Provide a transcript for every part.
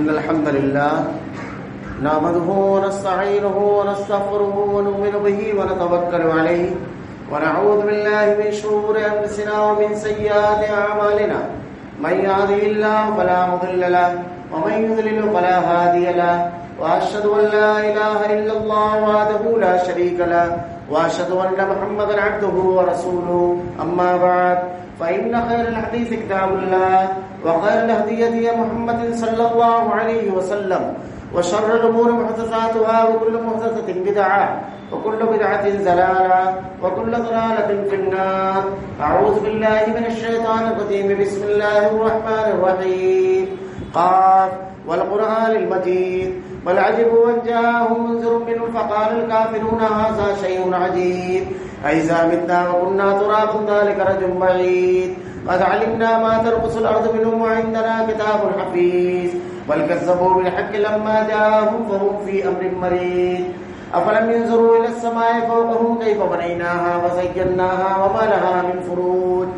إن الحمد لله نحمده ونستعينه ونستغفره ونؤمن به ونتوكل عليه ونعوذ بالله من شرور أنفسنا ومن سيئات أعمالنا من يهده الله فلا مضل له ومن يضلل فلا هادي له وأشهد أن لا إله إلا الله وحده لا شريك له وأشهد أن محمدا عبده ورسوله أما بعد فإن خير الحديث كتاب الله وخير الهدي هدي محمد صلى الله عليه وسلم وشر الأمور محدثاتها وكل محدثة بدعة وكل بدعة ضلالة وكل ضلالة في النار. أعوذ بالله من الشيطان الرجيم. بسم الله الرحمن الرحيم. قاف والقرآن المجيد بل عجبوا أن جاءهم منذر منهم فقال الكافرون هذا شيء عجيب أإذا متنا وكنا ترابا ذلك رجل بعيد قد علمنا ما تنقص الأرض منهم وعندنا كتاب حفيظ بل كذبوا بالحق لما جاءهم فهم في أمر مريض أفلم ينظروا إلى السماء فوقهم كيف بنيناها وزيناها وما لها من فروج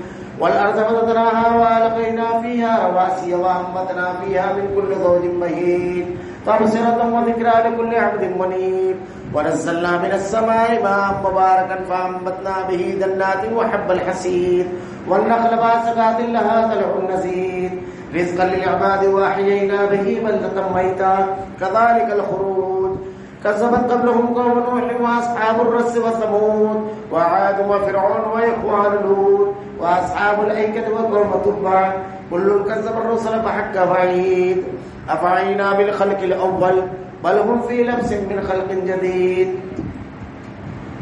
والأرض مددناها وألقينا فيها رواسي وأنبتنا فيها من كل زوج بهيج تبصرة وذكرى لكل عبد منيب ونزلنا من السماء ماء مباركا فأنبتنا به جنات وحب الحصيد والنخل باسقات لها طلع نضيد رزقا للعباد وأحيينا به بلدة ميتا كذلك الخروج كذبت قبلهم قوم نوح وأصحاب الرس وثمود وعاد وفرعون وإخوان لوط وأصحاب الأيكة وقوم تبع كل كذب الرسل فحق وعيد أفعينا بالخلق الأول بل هم في لبس من خلق جديد.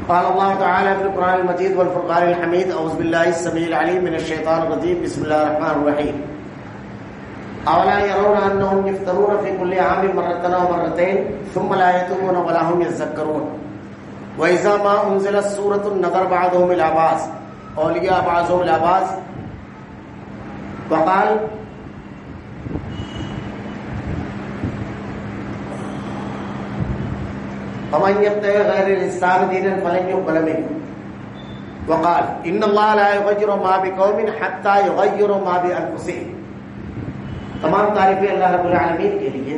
قال الله تعالى في القرآن المجيد والفرقان الحميد. أعوذ بالله السميع العليم من الشيطان الرجيم. بسم الله الرحمن الرحيم. أولا يرون أنهم يفطرون في كل عام مرة أو مرتين ثم لا يتوبون ولا هم يذكرون وإذا ما أنزلت سورة نظر بعضهم إلى بعض أولياء بعضهم إلى بعض وقال ومن يبتغي غير الإسلام دينا فلن يقبل منه وقال إن الله لا يغير ما بقوم حتى يغيروا ما بأنفسهم. تمام تعریفیں اللہ رب العالمین کے لیے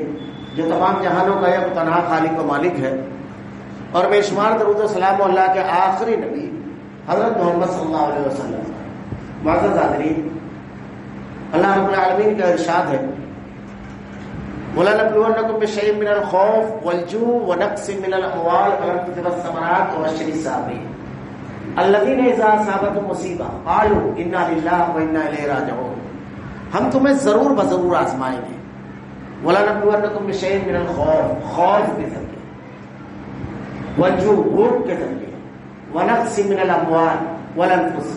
جو تمام جہانوں کا یک تنہا خالق و مالک ہے اور بے شمار درود و سلام اللہ کے آخری نبی حضرت محمد صلی اللہ علیہ وسلم. معزز حاضرین، اللہ رب العالمین کا ارشاد ہے وَلَنَبْلُوَنَّكُمْ بِشَيْءٍ مِّنَ الْخَوْفِ وَالْجُوعِ وَنَقْصٍ مِّنَ الْأَمْوَالِ وَالْأَنفُسِ وَالثَّمَرَاتِ وَبَشِّرِ الصَّابِرِينَ الَّذِينَ إِذَا أَصَابَتْهُمْ مُصِيبَةٌ قَالُوا إِنَّا لِلَّهِ وَإِنَّا إِلَيْهِ راجعون. ہم تمہیں ضرور بضرور آزمائیں گے. وَلَنَبْلُوَنَّكُمْ بِشَيْءٍ مِّنَ الْخَوْفِ خوف کے ذریعے، وَالْجُوعِ بھوک کے ذریعے، وَنَقْصٍ مِّنَ الْأَمْوَالِ وَالْأَنفُسِ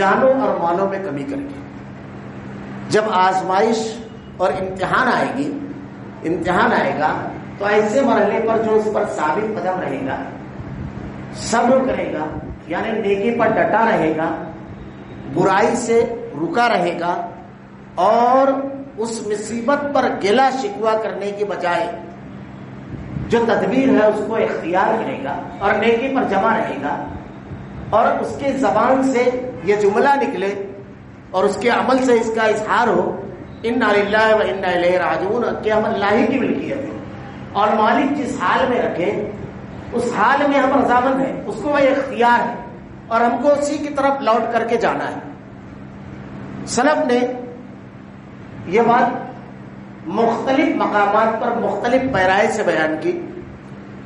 جانوں اور مالوں میں کمی کر کے. جب آزمائش اور امتحان آئے گا تو ایسے مرحلے پر جو اس پر ثابت قدم رہے گا، صبر کرے گا، یعنی نیکی پر ڈٹا رہے گا، برائی سے رکا رہے گا اور اس مصیبت پر گلہ شکوہ کرنے کی بجائے جو تدبیر ہے اس کو اختیار کرے گا اور نیکی پر جمع رہے گا اور اس کے زبان سے یہ جملہ نکلے اور اس کے عمل سے اس کا اظہار ہو انا للہ و انا الیہ راجعون کہ ہم اللہ ہی کی ملکیت ہے اور مالک جس حال میں رکھے اس حال میں ہم رضامند ہیں، اس کو وہ اختیار ہے اور ہم کو اسی کی طرف لوٹ کر کے جانا ہے. سلف نے یہ بات مختلف مقامات پر مختلف پیرائے سے بیان کی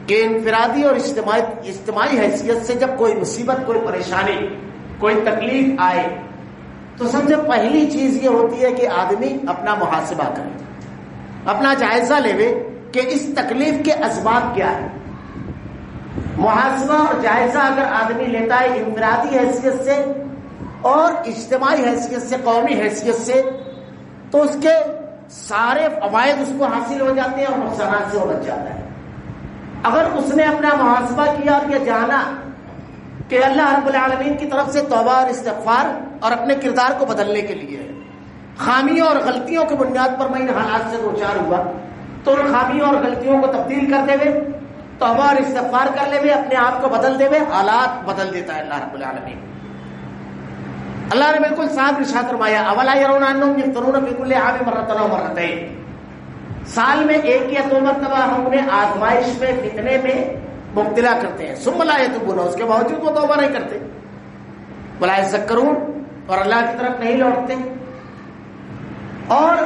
کہ انفرادی اور اجتماعی حیثیت سے جب کوئی مصیبت، کوئی پریشانی، کوئی تکلیف آئے تو سب سے پہلی چیز یہ ہوتی ہے کہ آدمی اپنا محاسبہ کرے، اپنا جائزہ لے کہ اس تکلیف کے اسباب کیا ہے. محاسبہ اور جائزہ اگر آدمی لیتا ہے انفرادی حیثیت سے اور اجتماعی حیثیت سے، قومی حیثیت سے، تو اس کے سارے فوائد اس کو حاصل ہو جاتے ہیں اور نقصانات سے وہ بچ جاتا ہے. اگر اس نے اپنا محاسبہ کیا اور یہ جانا کہ اللہ رب العالمین کی طرف سے توبہ اور استغفار اور اپنے کردار کو بدلنے کے لیے ہے، خامیوں اور غلطیوں کی بنیاد پر میں ان حالات سے دوچار ہوا تو ان خامیوں اور غلطیوں کو تبدیل کرتے ہوئے توبہ اور استغفار کر لے ہوئے اپنے آپ کو بدل دے ہوئے حالات بدل دیتا ہے اللہ رب العالمین. اللہ نے بالکل صاف ارشاد فرمایا اولا يرون انهم يفترون في كل عام مرة او مرتين. سال میں 1 یا 2 مرتبہ ہم انہیں آزمائش میں فتنے میں مبتلا کرتے ہیں، ثم لا یتوبون، اس کے باوجود وہ توبہ نہیں کرتے، ولا یذکرون، اور اللہ کی طرف نہیں لوٹتے۔ اور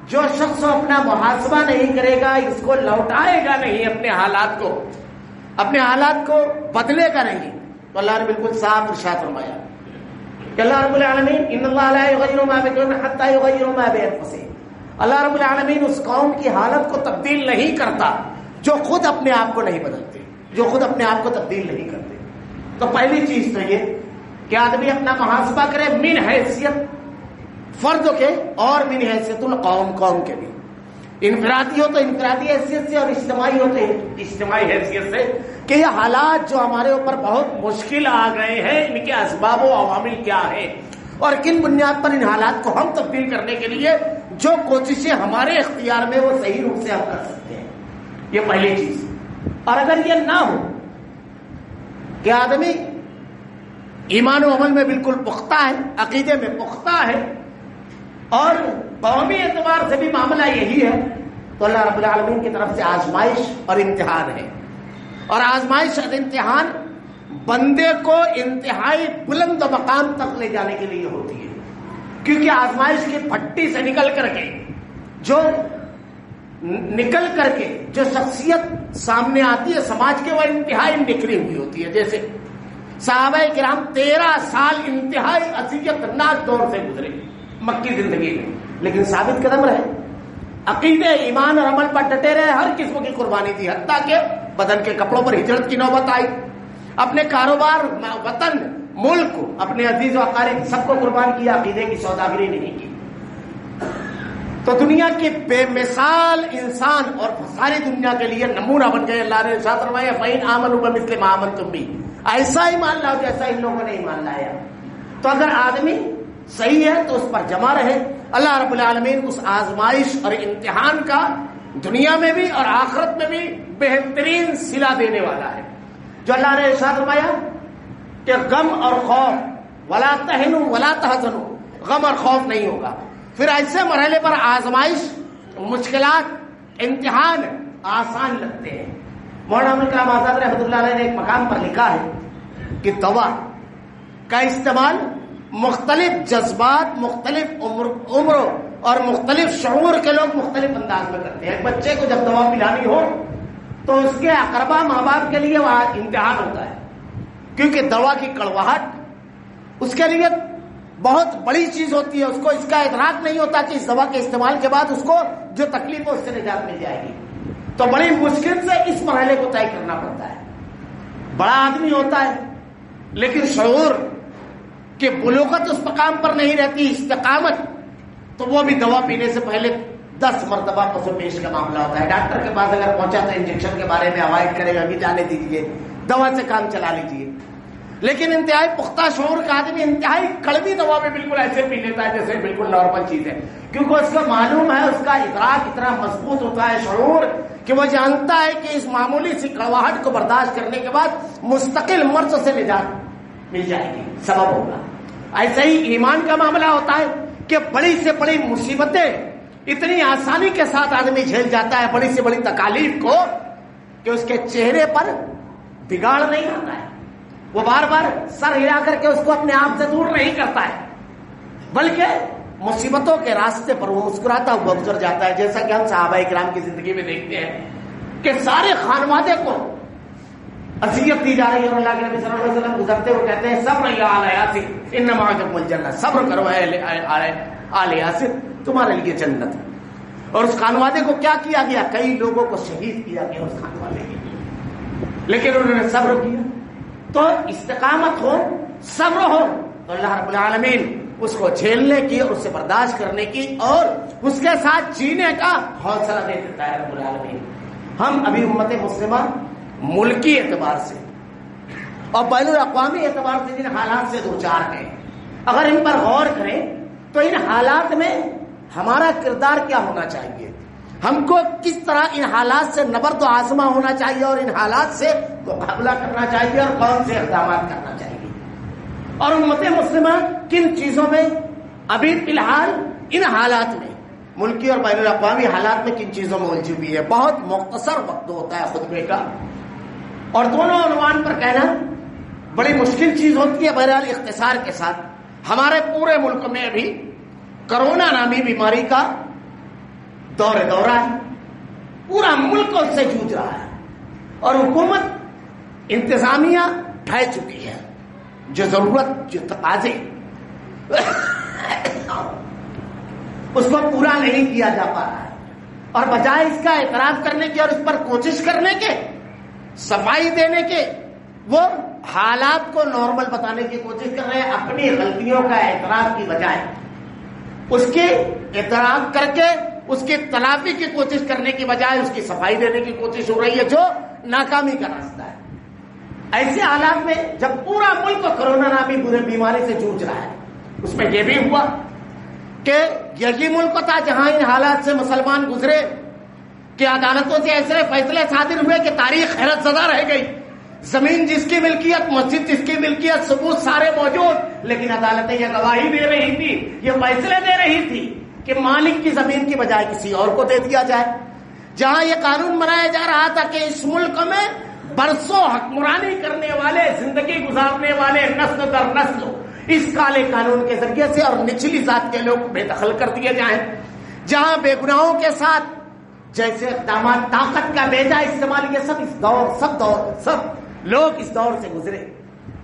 جو شخص اپنا محاسبہ نہیں کرے گا، اس کو لوٹائے گا نہیں، اپنے حالات کو بدلے گا نہیں، تو اللہ نے بالکل صاف ارشاد فرمایا کہ اللہ رب العالمین ان اللہ لا یغیر ما بقوم حتی یغیروا ما بانفسہم، اللہ رب العالمین اس قوم کی حالت کو تبدیل نہیں کرتا جو خود اپنے آپ کو نہیں بدلتے، جو خود اپنے آپ کو تبدیل نہیں کرتے۔ تو پہلی چیز تو یہ کہ آدمی اپنا محاسبہ کرے من حیثیت فرد کے اور من حیثیت القوم، قوم کے بھی، انفرادی ہو تو انفرادی حیثیت سے اور اجتماعی ہو تو اجتماعی حیثیت سے، کہ یہ حالات جو ہمارے اوپر بہت مشکل آ گئے ہیں، ان کے اسباب و عوامل کیا ہیں، اور کن بنیاد پر ان حالات کو ہم تبدیل کرنے کے لیے جو کوششیں ہمارے اختیار میں وہ صحیح روپ سے ہم کر سکتے ہیں، یہ پہلی چیز۔ اور اگر یہ نہ ہو کہ آدمی ایمان و عمل میں بالکل پختہ ہے، عقیدے میں پختہ ہے، اور قومی اعتبار سے بھی معاملہ یہی ہے، تو اللہ رب العالمین کی طرف سے آزمائش اور امتحان ہے، اور آزمائش اور امتحان بندے کو انتہائی بلند مقام تک لے جانے کے لیے ہوتی ہے، کیونکہ آزمائش کی پھٹی سے نکل کر کے جو شخصیت سامنے آتی ہے سماج کے، وہ انتہائی نکلی ہوئی ہوتی ہے۔ جیسے صحابہ کرام 13 سال انتہائی اذیت ناک دور سے گزرے مکی زندگی میں، لیکن ثابت قدم رہے، عقیدے ایمان اور عمل پر ڈٹے رہے، ہر قسم کی قربانی دی، حتیٰ کہ بدن کے کپڑوں پر ہجرت کی نوبت آئی، اپنے کاروبار، وطن، ملک، اپنے عزیز و اقارب سب کو قربان کیا، عقیدے کی سوداگری نہیں کی۔ تو دنیا کے بے مثال انسان اور ساری دنیا کے لیے نمونہ بن گئے۔ اللہ نے ارشاد فرمایا فَإِنْ آمَنُوا بِمِثْلِ مَا آمَنْتُمْ بِهِ، ایسا ایمان لاؤ جیسا ان لوگوں نے ایمان لایا۔ تو اگر آدمی صحیح ہے تو اس پر جمع رہے۔ اللہ رب العالمین اس آزمائش اور امتحان کا دنیا میں بھی اور آخرت میں بھی بہترین صلہ دینے والا ہے، جو اللہ نے ارشاد فرمایا کہ غم اور خوف ولا تہنوا ولا تحزنوا، غم اور خوف نہیں ہوگا۔ پھر ایسے مرحلے پر آزمائش، مشکلات، امتحان آسان لگتے ہیں۔ مولانا ابوالکلام کلام آزاد رحمۃ اللہ علیہ نے ایک مقام پر لکھا ہے کہ دوا کا استعمال مختلف جذبات، مختلف عمروں اور مختلف شعور کے لوگ مختلف انداز میں کرتے ہیں۔ ایک بچے کو جب دوا پلانی ہو تو اس کے اقربا ماں باپ کے لیے وہ امتحان ہوتا ہے، کیونکہ دوا کی کڑواہٹ اس کے لیے بہت بڑی چیز ہوتی ہے، اس کو اس کا ادراک نہیں ہوتا کہ اس دوا کے استعمال کے بعد اس کو جو تکلیف ہے اس سے نجات مل جائے گی، تو بڑی مشکل سے اس مرحلے کو طے کرنا پڑتا ہے۔ بڑا آدمی ہوتا ہے لیکن شعور کہ بلوغت اس مقام پر نہیں رہتی، استقامت، تو وہ بھی دوا پینے سے پہلے 10 مرتبہ پس و پیش کا معاملہ ہوتا ہے۔ ڈاکٹر کے پاس اگر پہنچا تو انجیکشن کے بارے میں اوائڈ کرے گا کہ جانے دیجیے، دوا سے کام چلا لیجیے۔ لیکن انتہائی پختہ شعور کا آدمی انتہائی کڑوی دوا بھی بالکل ایسے پی لیتا ہے جیسے بالکل نارمل چیز ہے، کیونکہ اس کو معلوم ہے، اس کا ادراک اتنا مضبوط ہوتا ہے، شعور، کہ وہ جانتا ہے کہ اس معمولی سی کڑواہٹ کو برداشت کرنے کے بعد مستقل مرض سے نجات مل جائے گی، سبب ہوگا۔ ایسا ہی ایمان کا معاملہ ہوتا ہے کہ بڑی سے بڑی مصیبتیں اتنی آسانی کے ساتھ آدمی جھیل جاتا ہے، بڑی سے بڑی تکالیف کو، کہ اس کے چہرے پر بگاڑ نہیں آتا ہے، وہ بار بار سر ہلا کر کے اس کو اپنے آپ سے دور نہیں کرتا ہے، بلکہ مصیبتوں کے راستے پر وہ مسکراتا ہوا گزر جاتا ہے۔ جیسا کہ ہم صحابہ کرام کی زندگی میں دیکھتے ہیں کہ سارے خانوادے کو اذیت دی جا رہی ہے، اور اللہ کے نبی صلی اللہ علیہ وسلم گزرتے ہوئے کہتے ہیں صبر یا آل یاسر انما عجب الجنہ، صبر کرو اے آل یاسر، تمہارے لیے جنت ہے۔ اور اس خانوادے کو کیا کیا گیا؟ کئی لوگوں کو شہید کیا گیا اس خانوادے کے، لیکن انہوں نے صبر کیا۔ تو استقامت ہو، صبر ہو، تو اللہ رب العالمین اس کو جھیلنے کی اور اس سے برداشت کرنے کی اور اس کے ساتھ جینے کا حوصلہ دے دیتا ہے رب العالمین۔ ہم ابھی امت مسلمہ ملکی اعتبار سے اور بین الاقوامی اعتبار سے جن حالات سے دوچار ہیں، اگر ان پر غور کریں تو ان حالات میں ہمارا کردار کیا ہونا چاہیے، ہم کو کس طرح ان حالات سے نبرد و آزما ہونا چاہیے اور ان حالات سے مقابلہ کرنا چاہیے اور کون سے اقدامات کرنا چاہیے، اور امت مسلمہ کن چیزوں میں ابھی فی الحال ان حالات میں ملکی اور بین الاقوامی حالات میں کن چیزوں میں الجھی ہوئی ہے. بہت مختصر وقت ہوتا ہے خطبے کا اور دونوں عنوان پر کہنا بڑی مشکل چیز ہوتی ہے. بہرحال اختصار کے ساتھ ہمارے پورے ملک میں ابھی کرونا نامی بیماری کا دورہ ہے. پورا ملک اس سے جوجھ رہا ہے اور حکومت انتظامیہ ڈھہ چکی ہے. جو ضرورت جو تقاضے اس کو پورا نہیں کیا جا پا رہا ہے اور بجائے اس کا اعتراف کرنے کے اور اس پر کوشش کرنے کے صفائی دینے کے وہ حالات کو نارمل بتانے کی کوشش کر رہے ہیں. اپنی غلطیوں کا اعتراف کی بجائے اس کے اعتراف کر کے اس کی تلافی کی کوشش کرنے کی بجائے اس کی صفائی دینے کی کوشش ہو رہی ہے جو ناکامی کا راستہ ہے. ایسے حالات میں جب پورا ملک کرونا نامی بیماری سے جوجھ رہا ہے اس میں یہ بھی ہوا کہ یہی ملک تھا جہاں ان حالات سے مسلمان گزرے کہ عدالتوں سے ایسے فیصلے صادر ہوئے کہ تاریخ حیرت زدہ رہ گئی. زمین جس کی ملکیت، مسجد جس کی ملکیت، ثبوت سارے موجود، لیکن عدالتیں یہ گواہی دے رہی تھی، یہ فیصلے دے رہی تھی کہ مالک کی زمین کی بجائے کسی اور کو دے دیا جائے. جہاں یہ قانون بنایا جا رہا تھا کہ اس ملک میں برسوں حکمرانی کرنے والے، زندگی گزارنے والے نسل در نسل اس کالے قانون کے ذریعے سے اور نچلی ذات کے لوگ بے دخل کر دیے جائیں. جہاں بے گناہوں کے ساتھ جیسے اقدامات طاقت کا بیجا استعمال، یہ سب لوگ اس دور سے گزرے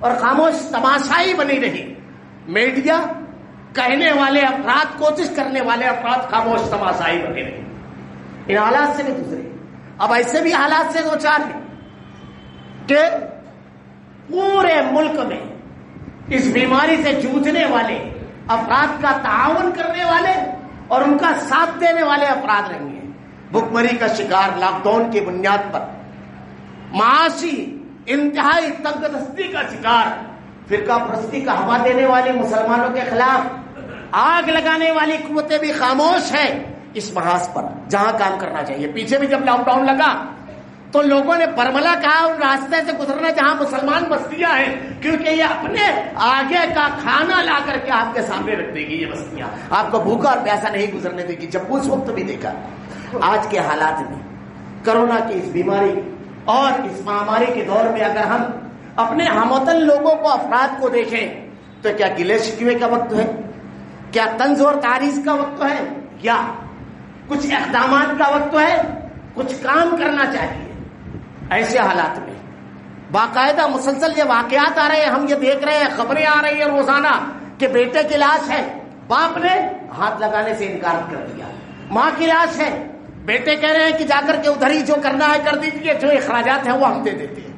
اور خاموش تماشائی بنی رہی. میڈیا، کہنے والے افراد، کوشش کرنے والے افراد خاموش تماشائی بنے رہے. ان حالات سے بھی گزرے. اب ایسے بھی حالات سے دو چار ہیں کہ پورے ملک میں اس بیماری سے جوجھنے والے افراد کا تعاون کرنے والے اور ان کا ساتھ دینے والے افراد رہیں گے. بھوک مری کا شکار، لاک ڈاؤن کی بنیاد پر معاشی انتہائی تنگ دستی کا شکار، فرقہ پرستی کا ہوا دینے والے مسلمانوں کے خلاف آگ لگانے والی قوتیں بھی خاموش ہیں اس محاذ پر جہاں کام کرنا چاہیے. پیچھے بھی جب لاک ڈاؤن لگا تو لوگوں نے برملا کہا ان راستے سے گزرنا جہاں مسلمان بستیاں ہیں، کیونکہ یہ اپنے آگے کا کھانا لا کر کے آپ کے سامنے رکھ دے گی. یہ بستیاں آپ کو بھوکا اور پیاسا نہیں گزرنے دے گی. جب اس وقت بھی دیکھا آج کے حالات میں کرونا کی اس بیماری اور اس مہاماری کے دور میں اگر ہم اپنے ہم وطن لوگوں کو، افراد کو دیکھیں تو کیا گلے شکوے کا وقت ہے؟ کیا طنز اور تعریض کا وقت ہے؟ یا کچھ اقدامات کا وقت ہے؟ کچھ کام کرنا چاہیے. ایسے حالات میں باقاعدہ مسلسل یہ واقعات آ رہے ہیں، ہم یہ دیکھ رہے ہیں، خبریں آ رہی ہیں روزانہ کہ بیٹے کی لاش ہے، باپ نے ہاتھ لگانے سے انکار کر دیا. ماں کی لاش ہے، بیٹے کہہ رہے ہیں کہ جا کر کے ادھر ہی جو کرنا ہے کر دیجیے، جو اخراجات ہیں وہ ہم دے دیتے ہیں.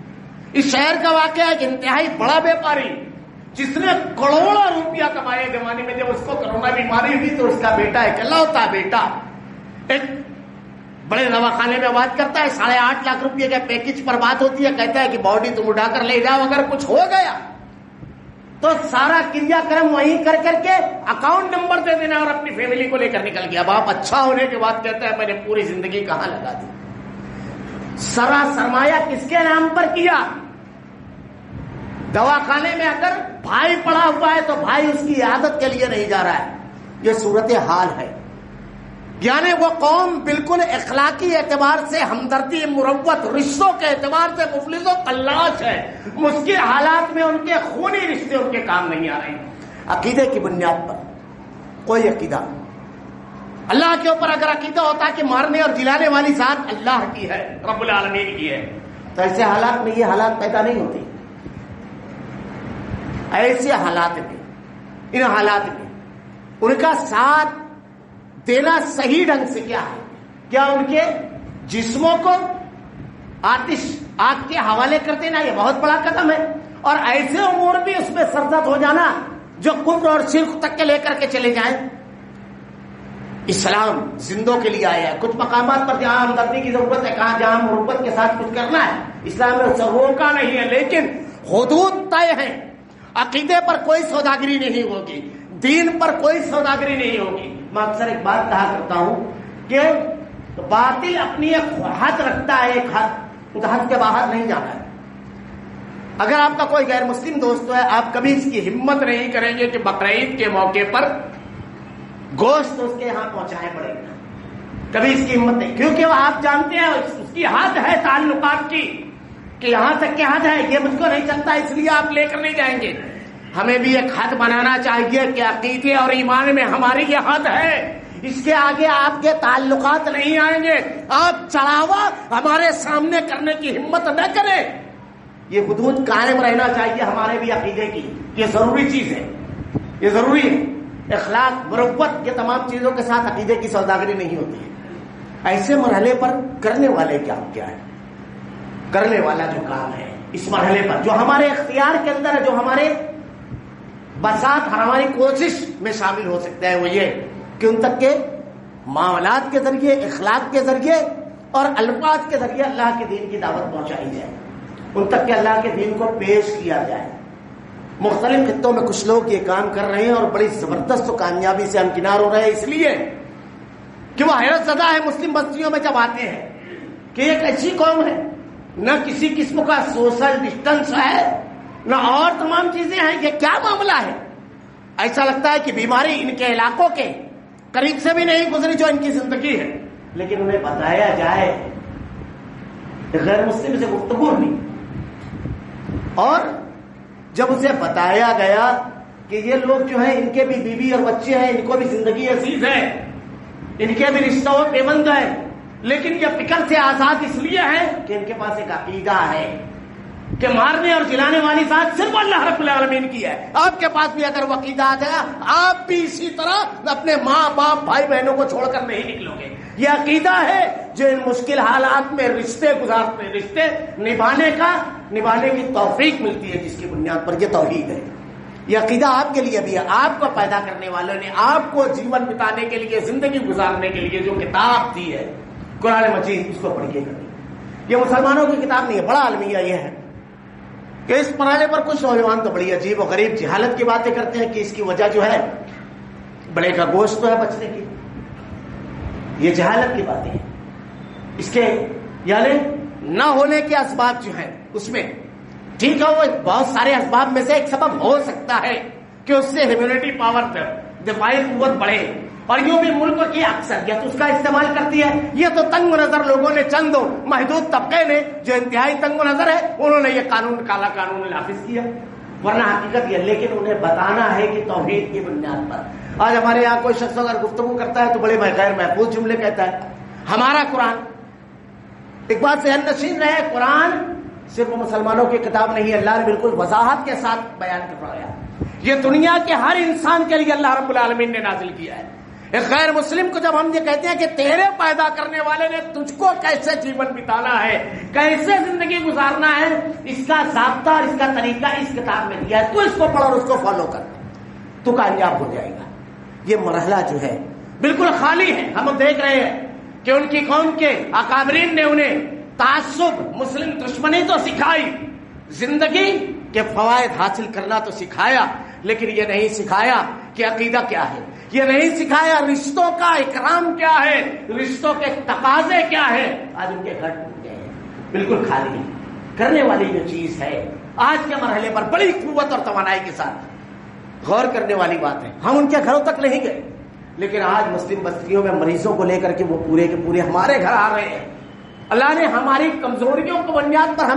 اس شہر کا واقعہ ہے کہ انتہائی بڑا بیپاری جس نے کروڑوں روپیہ کمائے زمانے میں، جب اس کو کرونا بیماری ہوئی تو اس کا بیٹا اکلوتا بیٹا ایک بڑے دواخانے میں بات کرتا ہے، 8.5 لاکھ روپے کے پیکج پر بات ہوتی ہے، کہتا ہے کہ باڈی تم اٹھا کر لے جاؤ، اگر کچھ ہو گیا تو سارا کریا کرم وہیں کر کر کے اکاؤنٹ نمبر دے دینا اور اپنی فیملی کو لے کر نکل گیا. باپ اچھا ہونے کے بعد کہتا ہے میں نے پوری زندگی کہاں لگا دی. سارا سرمایہ کس کے نام پر کیا؟ دواخانے میں اگر بھائی پڑا ہوا ہے تو بھائی اس کی عادت کے لیے نہیں جا رہا ہے. یہ صورت حال ہے. یعنی وہ قوم بالکل اخلاقی اعتبار سے، ہمدردی، مروت، رشتوں کے اعتبار سے مفلس و قلاش ہے. مشکل حالات میں ان کے خونی رشتے ان کے کام نہیں آ رہے ہیں. عقیدے کی بنیاد پر کوئی عقیدہ، اللہ کے اوپر اگر عقیدہ ہوتا کہ مارنے اور جلانے والی ذات اللہ کی ہے، رب العالمین کی ہے، تو ایسے حالات میں یہ حالات پیدا نہیں ہوتے. ایسے حالات میں، ان حالات میں ان کا ساتھ دینا صحیح ڈھنگ سے کیا ہے؟ کیا ان کے جسموں کو آگ کے حوالے کر دینا یہ بہت بڑا قدم ہے. اور ایسے امور بھی اس میں سرزد ہو جانا جو کفر اور شرک تک کے لے کر کے چلے جائیں. اسلام زندوں کے لیے آیا ہے. کچھ مقامات پر جہاں ہمدردی کی ضرورت ہے، کہاں جہاں محبت کے ساتھ کچھ کرنا ہے، اسلام میں سروں کا نہیں ہے، لیکن حدود طے ہیں. عقیدے پر کوئی سوداگری نہیں ہوگی، دین پر کوئی سوداگری نہیں ہوگی. میں اکثر ایک بات کہا کرتا ہوں کہ باطل اپنی ایک حد رکھتا ہے، ایک حد، اس حد کے باہر نہیں جانا ہے. اگر آپ کا کوئی غیر مسلم دوست ہے، آپ کبھی اس کی ہمت نہیں کریں گے کہ بقرعید کے موقع پر گوشت اس کے یہاں پہنچائے پڑے گا، کبھی اس کی ہمت نہیں، کیونکہ وہ آپ جانتے ہیں اس کی حد ہے تعلقات کی کہ یہاں تک کی حد ہے، یہ مجھ کو نہیں چلتا اس لیے آپ لے کر نہیں جائیں گے۔ ہمیں بھی ایک حد بنانا چاہیے کہ عقیدے اور ایمان میں ہماری یہ حد ہے، اس کے آگے آپ کے تعلقات نہیں آئیں گے۔ آپ چڑھاوا ہمارے سامنے کرنے کی ہمت نہ کریں، یہ حدود قائم رہنا چاہیے ہمارے بھی عقیدے کی، یہ ضروری چیز ہے، یہ ضروری ہے۔ اخلاق، مروت، یہ تمام چیزوں کے ساتھ عقیدے کی سوداگری نہیں ہوتی ہے۔ ایسے مرحلے پر کرنے والے کیا ہے، کرنے والا جو کام ہے اس مرحلے پر جو ہمارے اختیار کے اندر ہے، جو ہمارے بساط ہماری کوشش میں شامل ہو سکتا ہے، وہ یہ کہ ان تک کے معاملات کے ذریعے، اخلاق کے ذریعے اور الفاظ کے ذریعے اللہ کے دین کی دعوت پہنچائی جائے، ان تک کہ اللہ کے دین کو پیش کیا جائے۔ مختلف خطوں میں کچھ لوگ یہ کام کر رہے ہیں اور بڑی زبردست کامیابی سے ہمکنار ہو رہے ہیں، اس لیے کہ وہ حیرت زدہ ہے مسلم بستیوں میں جب آتے ہیں کہ ایک ایسی قوم ہے، نہ کسی قسم کا سوشل ڈسٹنس ہے، نہ اور تمام چیزیں ہیں، یہ کیا معاملہ ہے؟ ایسا لگتا ہے کہ بیماری ان کے علاقوں کے قریب سے بھی نہیں گزری جو ان کی زندگی ہے، لیکن انہیں بتایا جائے، غیر مسلم سے گفتگو نہیں، اور جب اسے بتایا گیا کہ یہ لوگ جو ہیں ان کے بھی بیوی اور بچے ہیں، ان کو بھی زندگی عزیز ہے، ان کے بھی رشتوں میں پیوند ہے، لیکن یہ فکر سے آزاد اس لیے ہے کہ ان کے پاس ایک عقیدہ ہے کہ مارنے اور جلانے والی ذات صرف اللہ رب العالمین کی ہے۔ آپ کے پاس بھی اگر وہ عقیدہ آ جائے، آپ بھی اسی طرح اپنے ماں باپ بھائی بہنوں کو چھوڑ کر نہیں نکلو گے۔ یہ عقیدہ ہے جو ان مشکل حالات میں رشتے نبھانے کی توفیق ملتی ہے، جس کی بنیاد پر یہ توحید ہے۔ یہ عقیدہ آپ کے لیے بھی ہے، آپ کو پیدا کرنے والوں نے آپ کو جیون بتانے کے لیے، زندگی گزارنے کے لیے جو کتاب دی ہے قرآن مجید، اس کو پڑھ کے کریں۔ یہ مسلمانوں کی کتاب نہیں ہے، بڑا المیہ یہ ہے کہ اس مرحلے پر کچھ نوجوان تو بڑی عجیب و غریب جہالت کی باتیں کرتے ہیں کہ اس کی وجہ جو ہے بڑے کا گوشت تو ہے بچنے کی، یہ جہالت کی باتیں ہیں۔ اس کے یعنی نہ ہونے کے اسباب جو ہیں اس میں ٹھیک ہے، وہ بہت سارے اسباب میں سے ایک سبب ہو سکتا ہے کہ اس سے ہیومینٹی پاور، دفاعی قوت بڑھے، اور یوں بھی ملک کی اکثریت اس کا استعمال کرتی ہے۔ یہ تو تنگ نظر لوگوں نے، چند محدود طبقے نے جو انتہائی تنگ نظر ہے، انہوں نے یہ قانون، کالا قانون نافذ کیا، ورنہ حقیقت یہ، لیکن انہیں بتانا ہے کہ توحید کی بنیاد پر۔ آج ہمارے یہاں کوئی شخص اگر گفتگو کرتا ہے تو بڑے غیر محفوظ جملے کہتا ہے، ہمارا قرآن۔ ایک بات ذہن نشین رہے، قرآن صرف مسلمانوں کی کتاب نہیں ہے، اللہ نے بالکل وضاحت کے ساتھ بیان کروایا، یہ دنیا کے ہر انسان کے لیے اللہ رب العالمین نے نازل کیا ہے۔ ایک غیر مسلم کو جب ہم یہ کہتے ہیں کہ تیرے پیدا کرنے والے نے تجھ کو کیسے جیون بتانا ہے، کیسے زندگی گزارنا ہے، اس کا ضابطہ اور اس کا طریقہ اس کتاب میں دیا ہے، تو اس کو پڑھ اور اس کو فالو کر، تو کامیاب ہو جائے گا۔ یہ مرحلہ جو ہے بالکل خالی ہے۔ ہم دیکھ رہے ہیں کہ ان کی قوم کے اکابرین نے انہیں تعصب، مسلم دشمنی تو سکھائی، زندگی کے فوائد حاصل کرنا تو سکھایا، لیکن یہ نہیں سکھایا کہ عقیدہ کیا ہے، یہ نہیں سکھایا رشتوں کا اکرام کیا ہے، رشتوں کے تقاضے کیا ہے۔ آج ان کے گھر ٹوٹ گئے ہیں، بالکل خالی کرنے والی جو چیز ہے آج کے مرحلے پر بڑی قوت اور توانائی کے ساتھ غور کرنے والی بات ہے۔ ہم ان کے گھروں تک نہیں گئے، لیکن آج مسلم بستیوں میں مریضوں کو لے کر کے وہ پورے کے پورے ہمارے گھر آ رہے ہیں۔ اللہ نے ہماری کمزوریوں کو بنیاد پر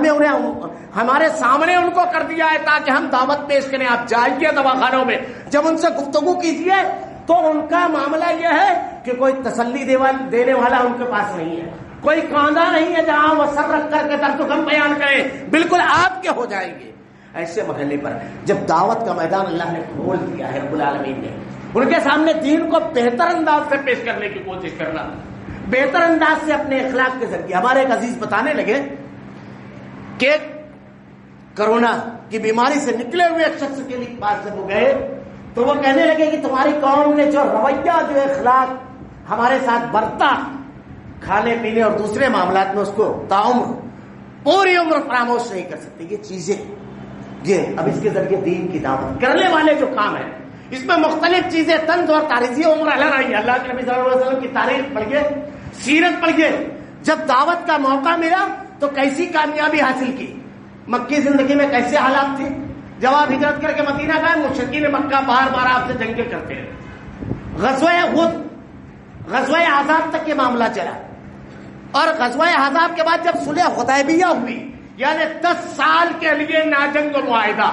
ہمارے سامنے ان کو کر دیا ہے تاکہ ہم دعوت پیش کریں۔ آپ جائیے دواخانوں میں، جب ان سے گفتگو کیجیے تو ان کا معاملہ یہ ہے کہ کوئی تسلی دینے والا ان کے پاس نہیں ہے، کوئی کاندھا نہیں ہے جہاں وہ سر رکھ کر کے درد و غم بیان کریں، بالکل آپ کے ہو جائیں گے۔ ایسے مرحلے پر جب دعوت کا میدان اللہ نے کھول دیا ہے رب العالمین نے، ان کے سامنے دین کو بہتر انداز سے پیش کرنے کی کوشش کرنا، بہتر انداز سے اپنے اخلاق کے ذریعے۔ ہمارے ایک عزیز بتانے لگے کہ کرونا کی بیماری سے نکلے ہوئے ایک شخص کے لیے پاس جب وہ گئے تو وہ کہنے لگے کہ تمہاری قوم نے جو رویہ، جو اخلاق ہمارے ساتھ برتا، کھانے پینے اور دوسرے معاملات میں اس کو تعمر پوری عمر فراموش نہیں کر سکتے۔ یہ چیزیں، یہ اب اس کے ذریعے دین کی دعوت کرنے والے جو کام ہے، اس میں مختلف چیزیں طنز اور تاریخی عمر اللہ رہی ہے۔ اللہ کے نبی صلی اللہ علیہ وسلم کی تاریخ پڑھیے، سیرت پڑھیے، جب دعوت کا موقع ملا تو کیسی کامیابی حاصل کی، مکی زندگی میں کیسے حالات تھے، جب آپ ہجرت کر کے مدینہ گئے، مشرکین مکہ بار بار آپ سے جنگیں کرتے ہیں، غزوہ احد، غزوہ احزاب تک یہ معاملہ چلا، اور غزوہ احزاب کے بعد جب صلح حدیبیہ ہوئی، یعنی 10 سال کے لیے ناجنگ معاہدہ،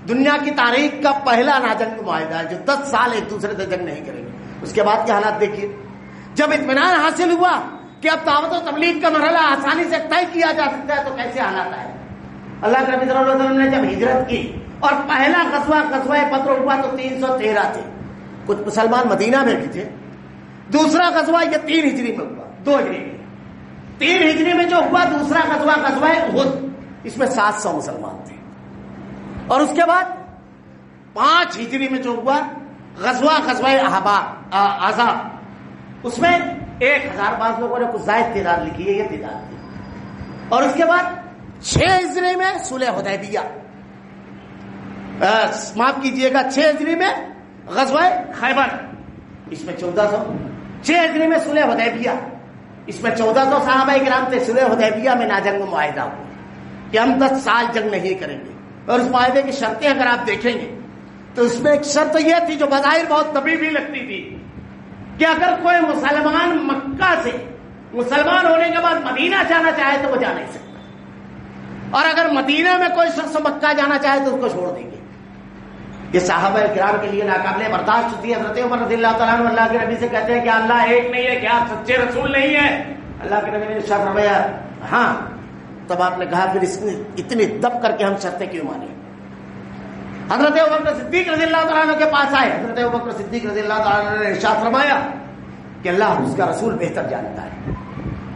دنیا کی تاریخ کا پہلا ناجنگ معاہدہ ہے جو 10 سال ایک دوسرے سے جنگ نہیں کریں گے. اس کے بعد کے حالات دیکھیے. جب اطمینان حاصل ہوا کہ اب دعوت و تبلیغ کا مرحلہ آسانی سے طے کیا جا سکتا ہے تو کیسے حالات آئے. اللہ کے نبی صلی اللہ علیہ وسلم نے جب ہجرت کی اور پہلا غزوہ بدر ہوا تو 313 تھے، کچھ مسلمان مدینہ میں بھی تھے. دوسرا غزوہ یہ 3 ہجری میں ہوا، 2 ہجری میں. 3 ہجری میں جو ہوا دوسرا غزوہ احد، اس میں 700 مسلمان تھے. اور اس کے بعد 5 ہجری میں جو ہوا غزوہ احزاب، اس میں 1000، بعض لوگوں نے کچھ زائد تعداد لکھی ہے، یہ تعداد تھی. اور اس کے بعد 6 ہجری میں صلح حدیبیہ، معاف کیجئے گا 6 ہجری میں غزوہ خیبر، اس میں 1400. 6 ہجری میں صلح حدیبیہ، اس میں 1400 صحابہ کرام تھے. صلح حدیبیہ میں ناجنگ معاہدہ ہوا کہ ہم 10 سال جنگ نہیں کریں گے. اور اس معاہدے کی شرطیں اگر آپ دیکھیں گے تو اس میں ایک شرط یہ تھی جو بظاہر بہت طبیعی لگتی تھی کہ اگر کوئی مسلمان مکہ سے مسلمان ہونے کے بعد مدینہ جانا چاہے تو وہ جا نہیں سکتا، اور اگر مدینہ میں کوئی شخص مکہ جانا چاہے تو اس کو چھوڑ دیں گے. یہ صحابہ کرام کے لیے ناقابل برداشت ہوتی ہے. حضرت عمر رضی اللہ تعالیٰ عنہ اللہ کے نبی سے کہتے ہیں کہ اللہ ایک نہیں ہے، کیا آپ سچے رسول نہیں ہے؟ اللہ کے نبی نے ارشاد فرمایا ہاں. تب آپ نے کہا پھر اس نے اتنی دب کر کے ہم شرطیں کیوں مانی؟ حضرت ابوبکر صدیق رضی اللہ تعالیٰ عنہ کے پاس آئے. حضرت ابوبکر صدیق رضی اللہ تعالیٰ عنہ نے ارشاد فرمایا کہ اللہ اس کا رسول بہتر جانتا ہے.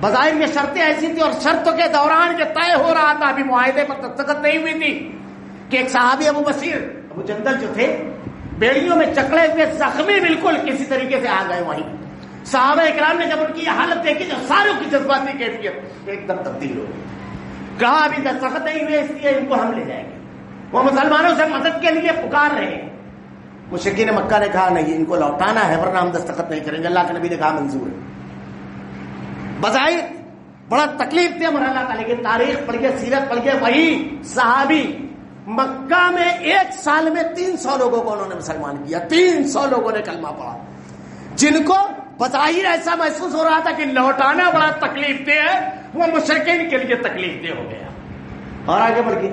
بظاہر یہ شرطیں ایسی تھی اور شرطوں کے دوران یہ طے ہو رہا تھا، ابھی معاہدے پر دستخط نہیں ہوئی تھی کہ ایک صحابی ابو بصیر، ابو جندل جو تھے، بیڑیوں میں جکڑے ہوئے زخمی بالکل کسی طریقے سے آ گئے. وہیں صحابہ اکرام نے جب ان کی حالت دیکھی جو ساروں کی جذباتی کیفیت ایک دم تبدیل ہو گئی. کہا ابھی دستخط نہیں ہوئے اس لیے ان کو ہم لے جائیں گے. وہ مسلمانوں سے مدد کے لیے پکار رہے ہیں. مشرکین مکہ نے کہا نہیں، ان کو لوٹانا ہے ورنہ ہم دستخط نہیں کریں گے. اللہ کے نبی نے کہا منظور ہے. بظاہر بڑا تکلیف دے مرحلہ تھا، لیکن تاریخ پڑھیے، سیرت پڑھیے، وہی صحابی مکہ میں 1 سال میں 300 لوگوں کو انہوں نے مسلمان کیا. 300 لوگوں نے کلمہ پڑھا، جن کو بظاہر ایسا محسوس ہو رہا تھا کہ لوٹانا بڑا تکلیف دہ ہے، وہ مشرکین کے لیے تکلیف دہ ہو گیا. اور آگے بڑھ کے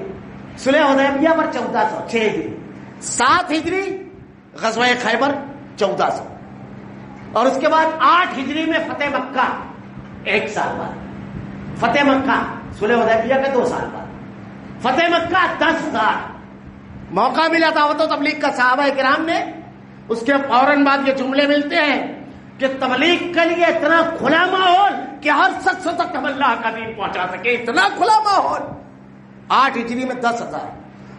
صلح حدیبیہ پر 1400، 6 ہجری. 7 ہجری غزوہ خیبر 1400، اور اس کے بعد 8 ہجری میں فتح مکہ، 1 سال بعد فتح مکہ. صلح حدیبیہ کے 2 سال بعد فتح مکہ. 10,000 موقع ملا دعوت و تبلیغ کا صحابہ کرام نے. اس کے فوراً بعد یہ جملے ملتے ہیں کہ تبلیغ کے لیے اتنا کھلا ماحول کہ ہر شخص تک ہم اللہ کا دین پہنچا سکے، اتنا کھلا ماحول. 8 ہجری میں 10,000،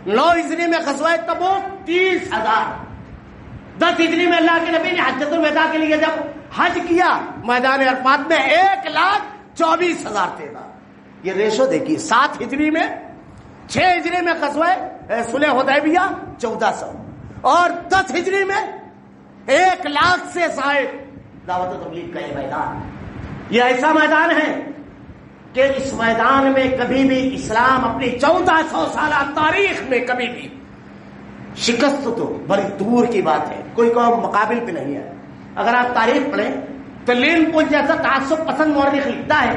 9 ہجری میں غزوہ تبوک 30,000، 10 ہجری میں اللہ کے نبی نے حجۃ الوداع کے لیے جب حج کیا میدان عرفات میں 1,24,000 تعداد. یہ ریشو دیکھیے. 7 ہجری میں، 6 ہجری میں غزوہ صلح حدیبیہ 1400، اور 10 ہجری میں 1,00,000 سے زائد دعوت و تبلیغ کا یہ میدان. یہ ایسا میدان ہے کہ اس میدان میں کبھی بھی اسلام اپنی 1400 سالہ تاریخ میں کبھی بھی شکست تو بڑی دور کی بات ہے، کوئی قوم مقابل پہ نہیں ہے. اگر آپ تاریخ پڑھیں تو لین پول جیسا تعصب پسند مورخ لکھتا ہے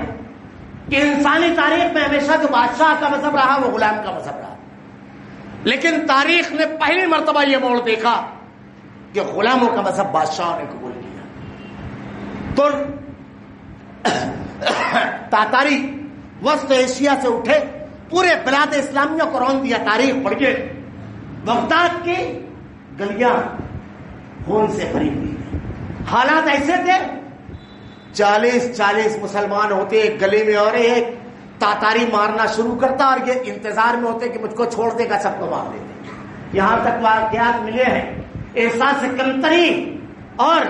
کہ انسانی تاریخ میں ہمیشہ جو بادشاہ کا مذہب رہا وہ غلام کا مذہب رہا، لیکن تاریخ نے پہلی مرتبہ یہ موڑ دیکھا کہ غلاموں کا مذہب بادشاہوں نے قبول کیا. تو تاتاری وسط ایشیا سے اٹھے، پورے بلاد اسلامیہ کو رون دیا. تاریخ پڑھ کے بغداد کی گلیاں خون سے بھری ہوئی. حالات ایسے تھے 40 مسلمان ہوتے ایک گلی میں اور ایک تاتاری مارنا شروع کرتا اور یہ انتظار میں ہوتے کہ مجھ کو چھوڑ دے گا، سب کو مار دیتے. یہاں تک واقعات ملے ہیں. احساس کمتری اور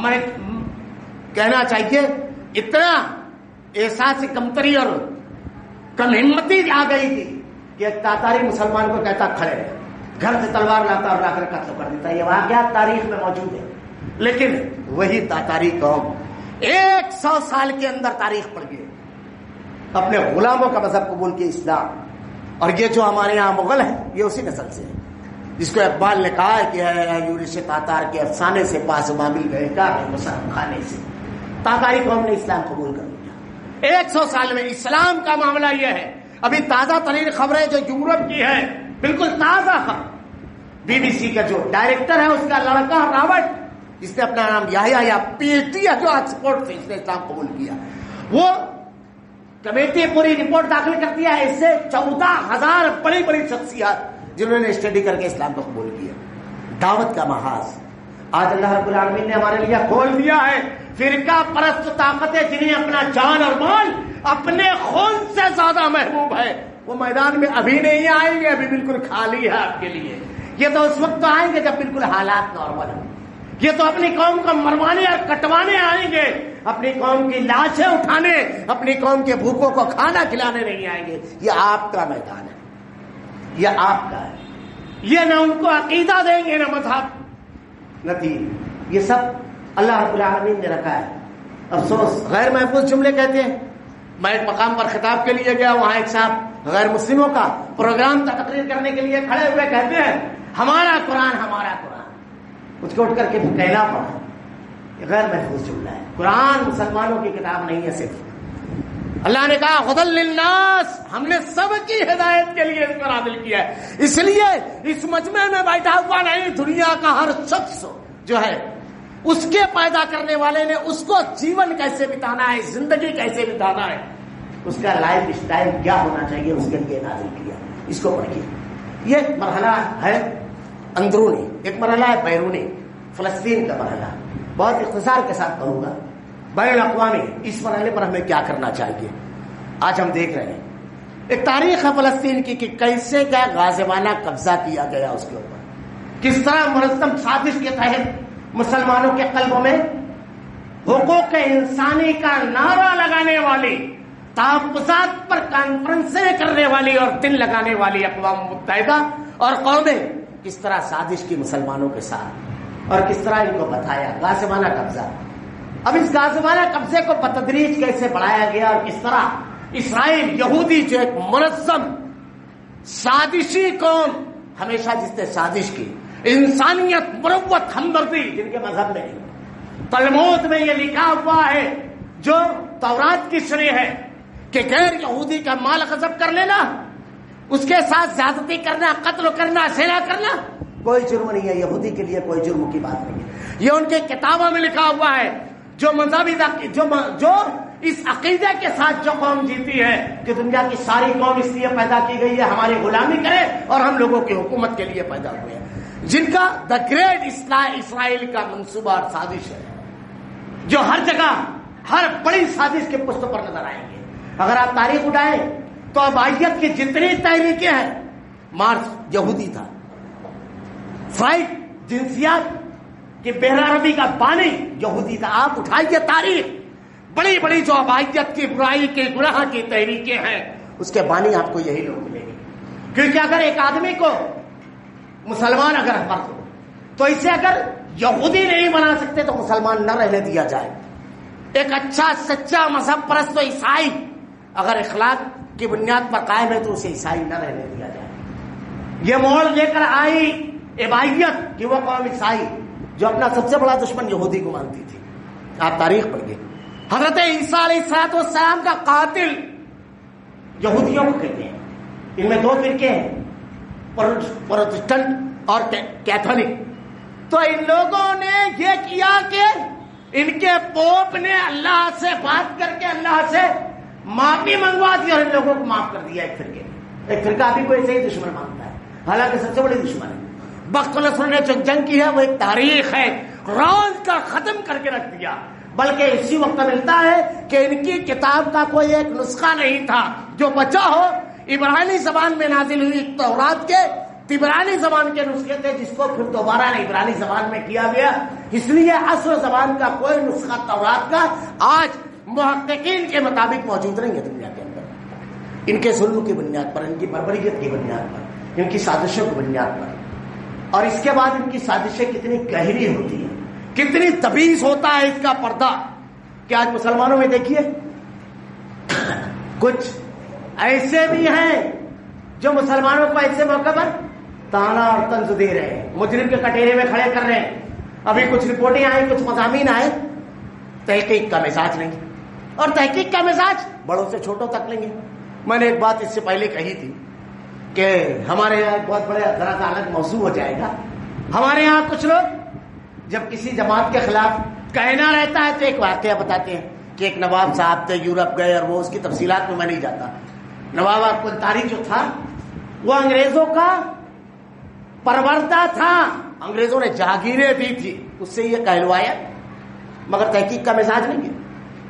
میں کہنا چاہیے اتنا احساس کمتری اور کم ہمتی آ گئی تھی کہ ایک تاتاری مسلمان کو کہتا کھڑے رہے، گھر سے تلوار لاتا اور لا کر قتل کر دیتا. یہ واقعات تاریخ میں موجود ہے. لیکن وہی تاتاری قوم 100 سال کے اندر تاریخ پڑھ گئے، اپنے غلاموں کا مذہب قبول کیا، اسلام. اور یہ جو ہمارے یہاں مغل ہیں یہ اسی نسل سے ہے. جس کو اقبال نے کہا ہے کہ ہے یورش تاتار کے افسانے سے پاس بابل گئے کا مسلم خانے سے. تاتاری قوم نے اسلام قبول کر لیا. 100 سال میں اسلام کا معاملہ یہ ہے. ابھی تازہ ترین خبریں جو یورپ کی ہے، بالکل تازہ خبر، BBC کا جو ڈائریکٹر ہے اس کا لڑکا رابرٹ، جس نے اپنا نام یا PhD ہے جو آکسفورڈ سے اس نے اسلام قبول کیا، وہ کمیٹی پوری رپورٹ داخل کرتی ہے. اس سے 14,000 بڑی بڑی شخصیات جنہوں نے اسٹڈی کر کے اسلام کو قبول کیا. دعوت کا محاذ آج اللہ رب العالمین نے ہمارے لیے کھول دیا ہے. فرقہ پرست طاقتیں جنہیں اپنا جان اور مال اپنے خون سے زیادہ محبوب ہے، وہ میدان میں ابھی نہیں آئیں گے، ابھی بالکل خالی ہے آپ کے لیے. یہ تو اس وقت آئیں گے جب بالکل حالات نارمل ہوں. یہ تو اپنی قوم کو مروانے اور کٹوانے آئیں گے، اپنی قوم کی لاشیں اٹھانے، اپنی قوم کے بھوکوں کو کھانا کھلانے نہیں آئیں گے. یہ آپ کا میدان ہے، یہ آپ کا ہے. یہ نہ ان کو عقیدہ دیں گے نہ مذہب نہ دین. یہ سب اللہ رب العالمین نے رکھا ہے. افسوس غیر محفوظ جملے کہتے ہیں. میں ایک مقام پر خطاب کے لیے گیا، وہاں ایک صاحب غیر مسلموں کا پروگرام کا تقریر کرنے کے لیے کھڑے ہوئے کہتے ہیں ہمارا قرآن ہمارا قرآن. اس کو اٹھ کر کے کہنا پڑا. یہ غیر محفوظ جملہ ہے. قرآن مسلمانوں کی کتاب نہیں ہے صرف. اللہ نے کہا ہدی للناس، ہم نے سب کی ہدایت کے لیے اس کو نازل کیا ہے. اس لیے اس مجمع میں بیٹھا ہوا نہیں، دنیا کا ہر شخص جو ہے اس کے پیدا کرنے والے نے اس کو جیون کیسے بتانا ہے، زندگی کیسے بتانا ہے، اس کا لائف اسٹائل کیا ہونا چاہیے، اس کے لیے نازل کیا. اس کو پڑھیے. یہ ایک مرحلہ ہے اندرونی، ایک مرحلہ ہے بیرونی. فلسطین کا مرحلہ بہت اختصار کے ساتھ پڑھوں گا. بین الاقوامی اس مرحلے پر ہمیں کیا کرنا چاہیے. آج ہم دیکھ رہے ہیں ایک تاریخ ہے فلسطین کی کہ کیسے کیا غازوانہ قبضہ کیا گیا اس کے اوپر، کس طرح منظم سازش کے تحت مسلمانوں کے قلبوں میں حقوق انسانی کا نعرہ لگانے والی، تحفظات پر کانفرنسیں کرنے والی اور دن لگانے والی اقوام متحدہ اور قومیں کس طرح سازش کی مسلمانوں کے ساتھ، اور کس طرح ان کو بتایا غازوانہ قبضہ. اب اس غازوانہ قبضے کو بتدریج کیسے بڑھایا گیا اور کس طرح اسرائیل یہودی جو ایک منظم سازشی قوم، ہمیشہ جس نے سازش کی، انسانیت، مروت، ہمدردی جن کے مذہب میں نہیں. تلمود میں یہ لکھا ہوا ہے جو تورات کی شرح ہے کہ غیر یہودی کا مال غصب کر لینا، اس کے ساتھ زیادتی کرنا، قتل کرنا، زنا کرنا کوئی جرم نہیں ہے. یہودی کے لیے کوئی جرم کی بات نہیں ہے. یہ ان کے کتابوں میں لکھا ہوا ہے. جو مذہبی جو اس عقیدے کے ساتھ جو قوم جیتی ہے کہ دنیا کی ساری قوم اس لیے پیدا کی گئی ہے ہماری غلامی کرے اور ہم لوگوں کی حکومت کے لیے پیدا ہوئے ہیں، جن کا دا گریٹ اسرائیل کا منصوبہ اور سازش ہے، جو ہر جگہ ہر بڑی سازش کے پشت پر نظر آئیں گے. اگر آپ تاریخ اٹھائیں تو ابائیت کی جتنی تحریکیں ہیں، مارکس یہودی تھا، فرائڈ جنسیات کہ بحر عربی کا بانی یہودی تھا. آپ اٹھائیے تاریخ، بڑی بڑی جو ابائیت کی برائی کے گناہ کی تحریکیں ہیں اس کے بانی آپ کو یہی لوگ ملیں گے. کیونکہ اگر ایک آدمی کو مسلمان اگر فرض ہو تو اسے اگر یہودی نہیں بنا سکتے تو مسلمان نہ رہنے دیا جائے. ایک اچھا سچا مذہب پرست عیسائی اگر اخلاق کی بنیاد پر قائم ہے تو اسے عیسائی نہ رہنے دیا جائے. یہ موڑ لے کر آئی ابائیت کہ وہ قوم عیسائی جو اپنا سب سے بڑا دشمن یہودی کو مانتی تھی. آپ تاریخ پڑھیے. حضرت عیسیٰ علیہ السلام کا قاتل یہودیوں کو کہتے ہیں. ان میں 2 فرقے ہیں، پروٹسٹنٹ اور کیتھولک. تو ان لوگوں نے یہ کیا کہ ان کے پوپ نے اللہ سے بات کر کے اللہ سے معافی منگوا دی اور ان لوگوں کو معاف کر دیا. ایک فرقہ ابھی کوئی ایسے ہی دشمن مانتا ہے، حالانکہ سب سے بڑی دشمن ہے. وقت رسول نے جو جنگ کی ہے وہ ایک تاریخ ہے، راز کا ختم کر کے رکھ دیا. بلکہ اسی وقت ملتا ہے کہ ان کی کتاب کا کوئی ایک نسخہ نہیں تھا جو بچا ہو. عبرانی زبان میں نازل ہوئی تورات کے عبرانی زبان کے نسخے تھے جس کو پھر دوبارہ عبرانی زبان میں کیا گیا. اس لیے اصل زبان کا کوئی نسخہ تورات کا آج محققین کے مطابق موجود نہیں ہے دنیا کے اندر. ان کے ظلم کی بنیاد پر، ان کی بربریت کی بنیاد پر، ان کی سازشوں کی بنیاد پر. اور اس کے بعد ان کی سازشیں کتنی گہری ہوتی ہیں، کتنی تبیز ہوتا ہے اس کا پردہ کہ آج مسلمانوں میں دیکھیے کچھ ایسے بھی ہیں جو مسلمانوں کو ایسے موقع پر تانا اور طنز دے رہے ہیں، مجرم کے کٹہرے میں کھڑے کر رہے ہیں. ابھی کچھ رپورٹیں آئیں، کچھ مضامین آئے، تحقیق کا مزاج نہیں، اور تحقیق کا مزاج بڑوں سے چھوٹوں تک نہیں ہے. میں نے ایک بات اس سے پہلے کہی تھی کہ ہمارے یہاں ایک بہت بڑا ذرا سا الگ موضوع ہو جائے گا. ہمارے یہاں کچھ لوگ جب کسی جماعت کے خلاف کہنا رہتا ہے تو ایک واقعہ بتاتے ہیں کہ ایک نواب صاحب تھے، یورپ گئے، اور وہ اس کی تفصیلات میں نہیں جاتا. نواب اکبر جو تھا وہ انگریزوں کا پروردہ تھا، انگریزوں نے جاگیریں دی تھی، اس سے یہ کہلوایا، مگر تحقیق کا مزاج نہیں ہے.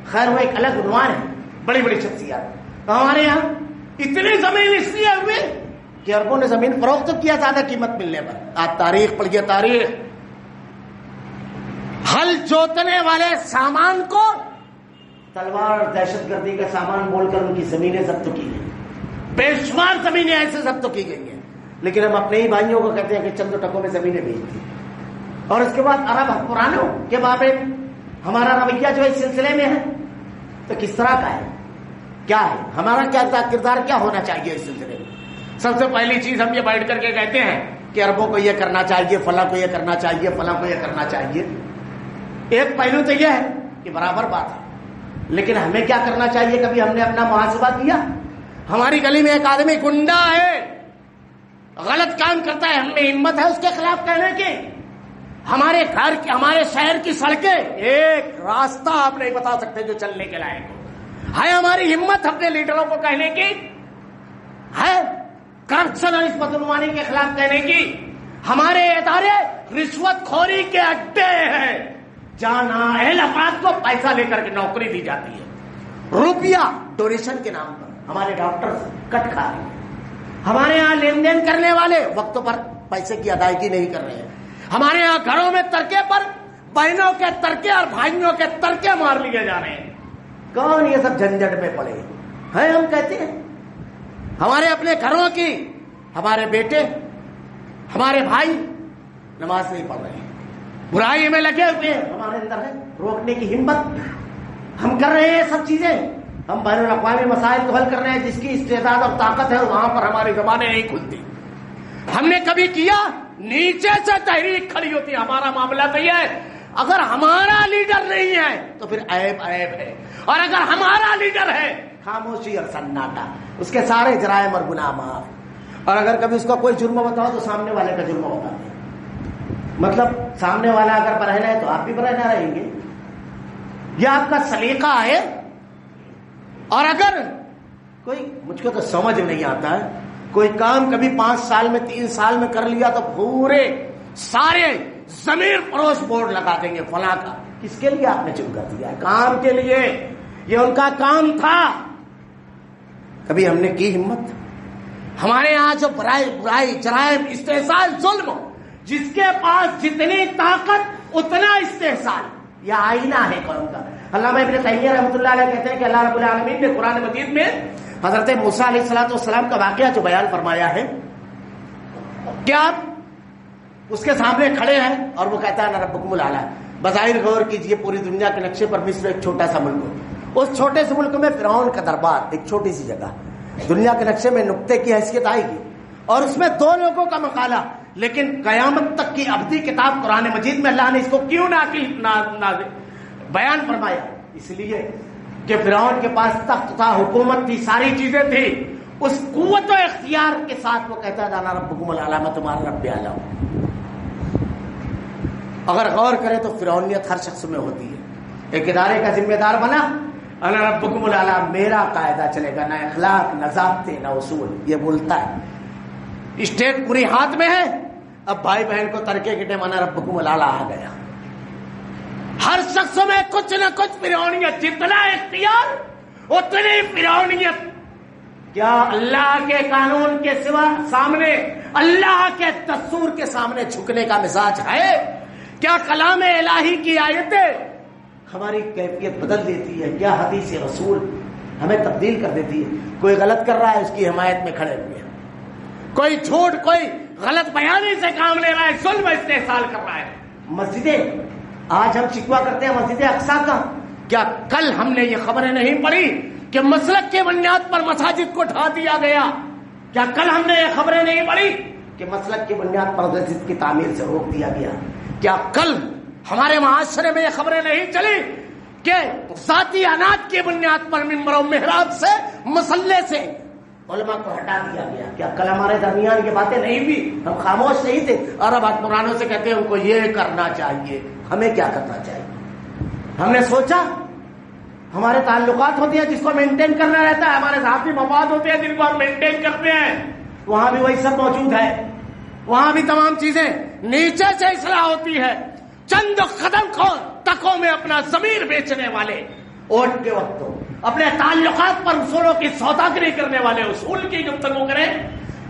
خیر وہ ایک الگ عنوان ہے. بڑی بڑی شخصیات ہمارے یہاں اتنی زمین اس لیے ہوئی کہ اربوں نے زمین فروخت کیا زیادہ قیمت ملنے پر. آپ تاریخ پڑھیے، تاریخ. ہل جوتنے والے سامان کو تلوار اور دہشت گردی کا سامان بول کر ان کی زمینیں ضبط کی گئی، بے شمار زمینیں ایسے ضبط کی گئی ہیں. لیکن ہم اپنے ہی بھائیوں کو کہتے ہیں کہ چند ٹکوں میں زمینیں بیچ دی. اور اس کے بعد عرب حکمرانوں کے بابت ہمارا رویہ جو اس سلسلے میں ہے تو کس طرح کا ہے، کیا ہے ہمارا، کیا کردار کیا ہونا چاہیے اس سلسلے میں. سب سے پہلی چیز ہم یہ بیٹھ کر کے کہتے ہیں کہ عربوں کو یہ کرنا چاہیے، فلاں کو یہ کرنا چاہیے، فلاں کو یہ کرنا چاہیے. ایک پہلو تو یہ ہے کہ برابر بات ہے، لیکن ہمیں کیا کرنا چاہیے؟ کبھی ہم نے اپنا محاسبہ کیا؟ ہماری گلی میں ایک آدمی گنڈا ہے، غلط کام کرتا ہے، ہم میں ہمت ہے اس کے خلاف کہنے کی؟ ہمارے گھر کی، ہمارے شہر کی سڑکیں ایک راستہ آپ نہیں بتا سکتے جو چلنے کے لائق ہو. ہے ہماری ہمت اپنے لیڈروں کو کہنے کی؟ ہے کرپشن اور اس بدعنوانی کے خلاف کہنے کی؟ ہمارے ادارے رشوت خوری کے اڈے ہیں جہاں نااہل افراد کو پیسہ لے کر کے نوکری دی جاتی ہے، روپیہ ڈونیشن کے نام پر. ہمارے ڈاکٹر کٹ کھا رہے ہیں. ہمارے یہاں لین دین کرنے والے وقتوں پر پیسے کی ادائیگی نہیں کر رہے ہیں. ہمارے یہاں گھروں میں ترکے پر بہنوں کے ترکے اور بھائیوں کے ترکے مار لیے جا رہے ہیں. کون یہ سب جھنجٹ میں پڑے ہیں؟ ہم کہتے ہیں ہمارے اپنے گھروں کی، ہمارے بیٹے، ہمارے بھائی نماز نہیں پڑھ رہے ہیں، برائی میں لگے ہوئے ہیں. ہمارے اندر ہے روکنے کی ہمت، ہم کر رہے ہیں سب چیزیں. ہم بین الاقوامی مسائل کو حل کر رہے ہیں، جس کی استعداد اور طاقت ہے وہاں پر ہماری زبانیں نہیں کھلتی. ہم نے کبھی کیا؟ نیچے سے تحریک کھڑی ہوتی. ہمارا معاملہ تو یہ ہے اگر ہمارا لیڈر نہیں ہے تو پھر عیب عیب ہے، اور اگر ہمارا لیڈر ہے خاموشی اور سناٹا، اس کے سارے جرائم اور گناہ معاف. اور اگر کبھی اس کا کوئی جرم بتاؤ تو سامنے والے کا جرم بتاتے ہیں. مطلب سامنے والا اگر برہنہ ہے تو آپ بھی برہنہ رہیں گے. یہ آپ کا سلیقہ ہے. اور اگر کوئی، مجھ کو تو سمجھ نہیں آتا ہے، کوئی کام کبھی 5 سال میں 3 سال میں کر لیا تو پورے سارے ضمیر فروش بورڈ لگا دیں گے فلاں کا. کس کے لیے آپ نے چپ کر دیا؟ کام کے لیے. یہ ان کا کام تھا. کبھی ہم نے کی ہمت؟ ہمارے یہاں جو برائی جرائم استحصال ظلم، جس کے پاس جتنی طاقت اتنا استحصال، یہ آئینہ ہے قوم کا. علامہ ابن تیمیہ رحمۃ اللہ علیہ کہتے ہیں کہ اللہ رب العالمین نے قرآن مجید میں حضرت موسیٰ علیہ السلام کا واقعہ جو بیان فرمایا ہے کہ آپ اس کے سامنے کھڑے ہیں اور وہ کہتا ہے انا ربکم الاعلی. بظاہر غور کیجئے پوری دنیا کے نقشے پر مصر ایک چھوٹا سا ملک ہے. اس چھوٹے سے ملک میں فرعون کا دربار، ایک چھوٹی سی جگہ، دنیا کے نقشے میں نقطے کی حیثیت آئے گی، اور اس میں 2 لوگوں کا مقالہ. لیکن قیامت تک کی ابدی کتاب قرآن مجید میں اللہ نے اس کو کیوں بیان فرمایا؟ اس لیے کہ فرعون کے پاس تخت تھا، حکومت تھی، ساری چیزیں تھی. اس قوت و اختیار کے ساتھ وہ کہتا ہے انا ربکم الاعلی، میں تمہارا رب اعلیٰ ہوں. اگر غور کریں تو فرعونیت ہر شخص میں ہوتی ہے. ایک ادارے کا ذمہ دار بنا، انا ربکم الاعلی، میرا قاعدہ چلے گا، نہ اخلاق، نہ ضابطے، نہ اصول. یہ بولتا ہے. اسٹیٹ پوری ہاتھ میں ہے. اب بھائی بہن کو ترکے کے ٹائم انا ربکم الاعلی آ گیا. ہر شخص میں کچھ نہ کچھ فرعونیت. جتنا اختیار اتنی فرعونیت. کیا اللہ کے قانون کے سوا سامنے، اللہ کے دستور کے سامنے جھکنے کا مزاج ہے؟ کیا کلام الہی کی آیتیں ہماری کیفیت بدل دیتی ہے؟ کیا حدیث رسول ہمیں تبدیل کر دیتی ہے؟ کوئی غلط کر رہا ہے، اس کی حمایت میں کھڑے ہوئے ہیں. کوئی جھوٹ، کوئی غلط بیانی سے کام لے رہا ہے، ظلم استحصال کر رہا ہے. مسجدیں، آج ہم شکوہ کرتے ہیں مسجد اقصیٰ کا. کیا کل ہم نے یہ خبریں نہیں پڑھی کہ مسلک کے بنیاد پر مساجد کو ڈھا دیا گیا؟ کیا کل ہم نے یہ خبریں نہیں پڑھی کہ مسلک کی بنیاد پر مسجد کی تعمیر سے روک دیا گیا؟ کیا کل ہمارے معاشرے میں یہ خبریں نہیں چلی کہ ذاتی انات کی بنیاد پر ممبر و محراب سے مسلے سے علماء کو ہٹا دیا گیا؟ کیا کل ہمارے درمیان یہ باتیں نہیں ہوئی؟ ہم خاموش نہیں تھے اور اب حکمرانوں سے کہتے ہیں ان کو یہ کرنا چاہیے. ہمیں کیا کرنا چاہیے؟ ہم نے سوچا ہمارے تعلقات ہوتے ہیں جس کو مینٹین کرنا رہتا ہے, ہمارے ذاتی مفاد ہوتے ہیں جن کو ہم مینٹین کرتے ہیں, وہاں بھی وہی سب موجود ہے, وہاں بھی تمام چیزیں نیچے سے اصلاح ہوتی ہے. چند قدم تکوں میں اپنا ضمیر بیچنے والے ووٹ کے وقت اپنے تعلقات پر اصولوں کی سوداگری کرنے والے اصول کی گفتگو کریں.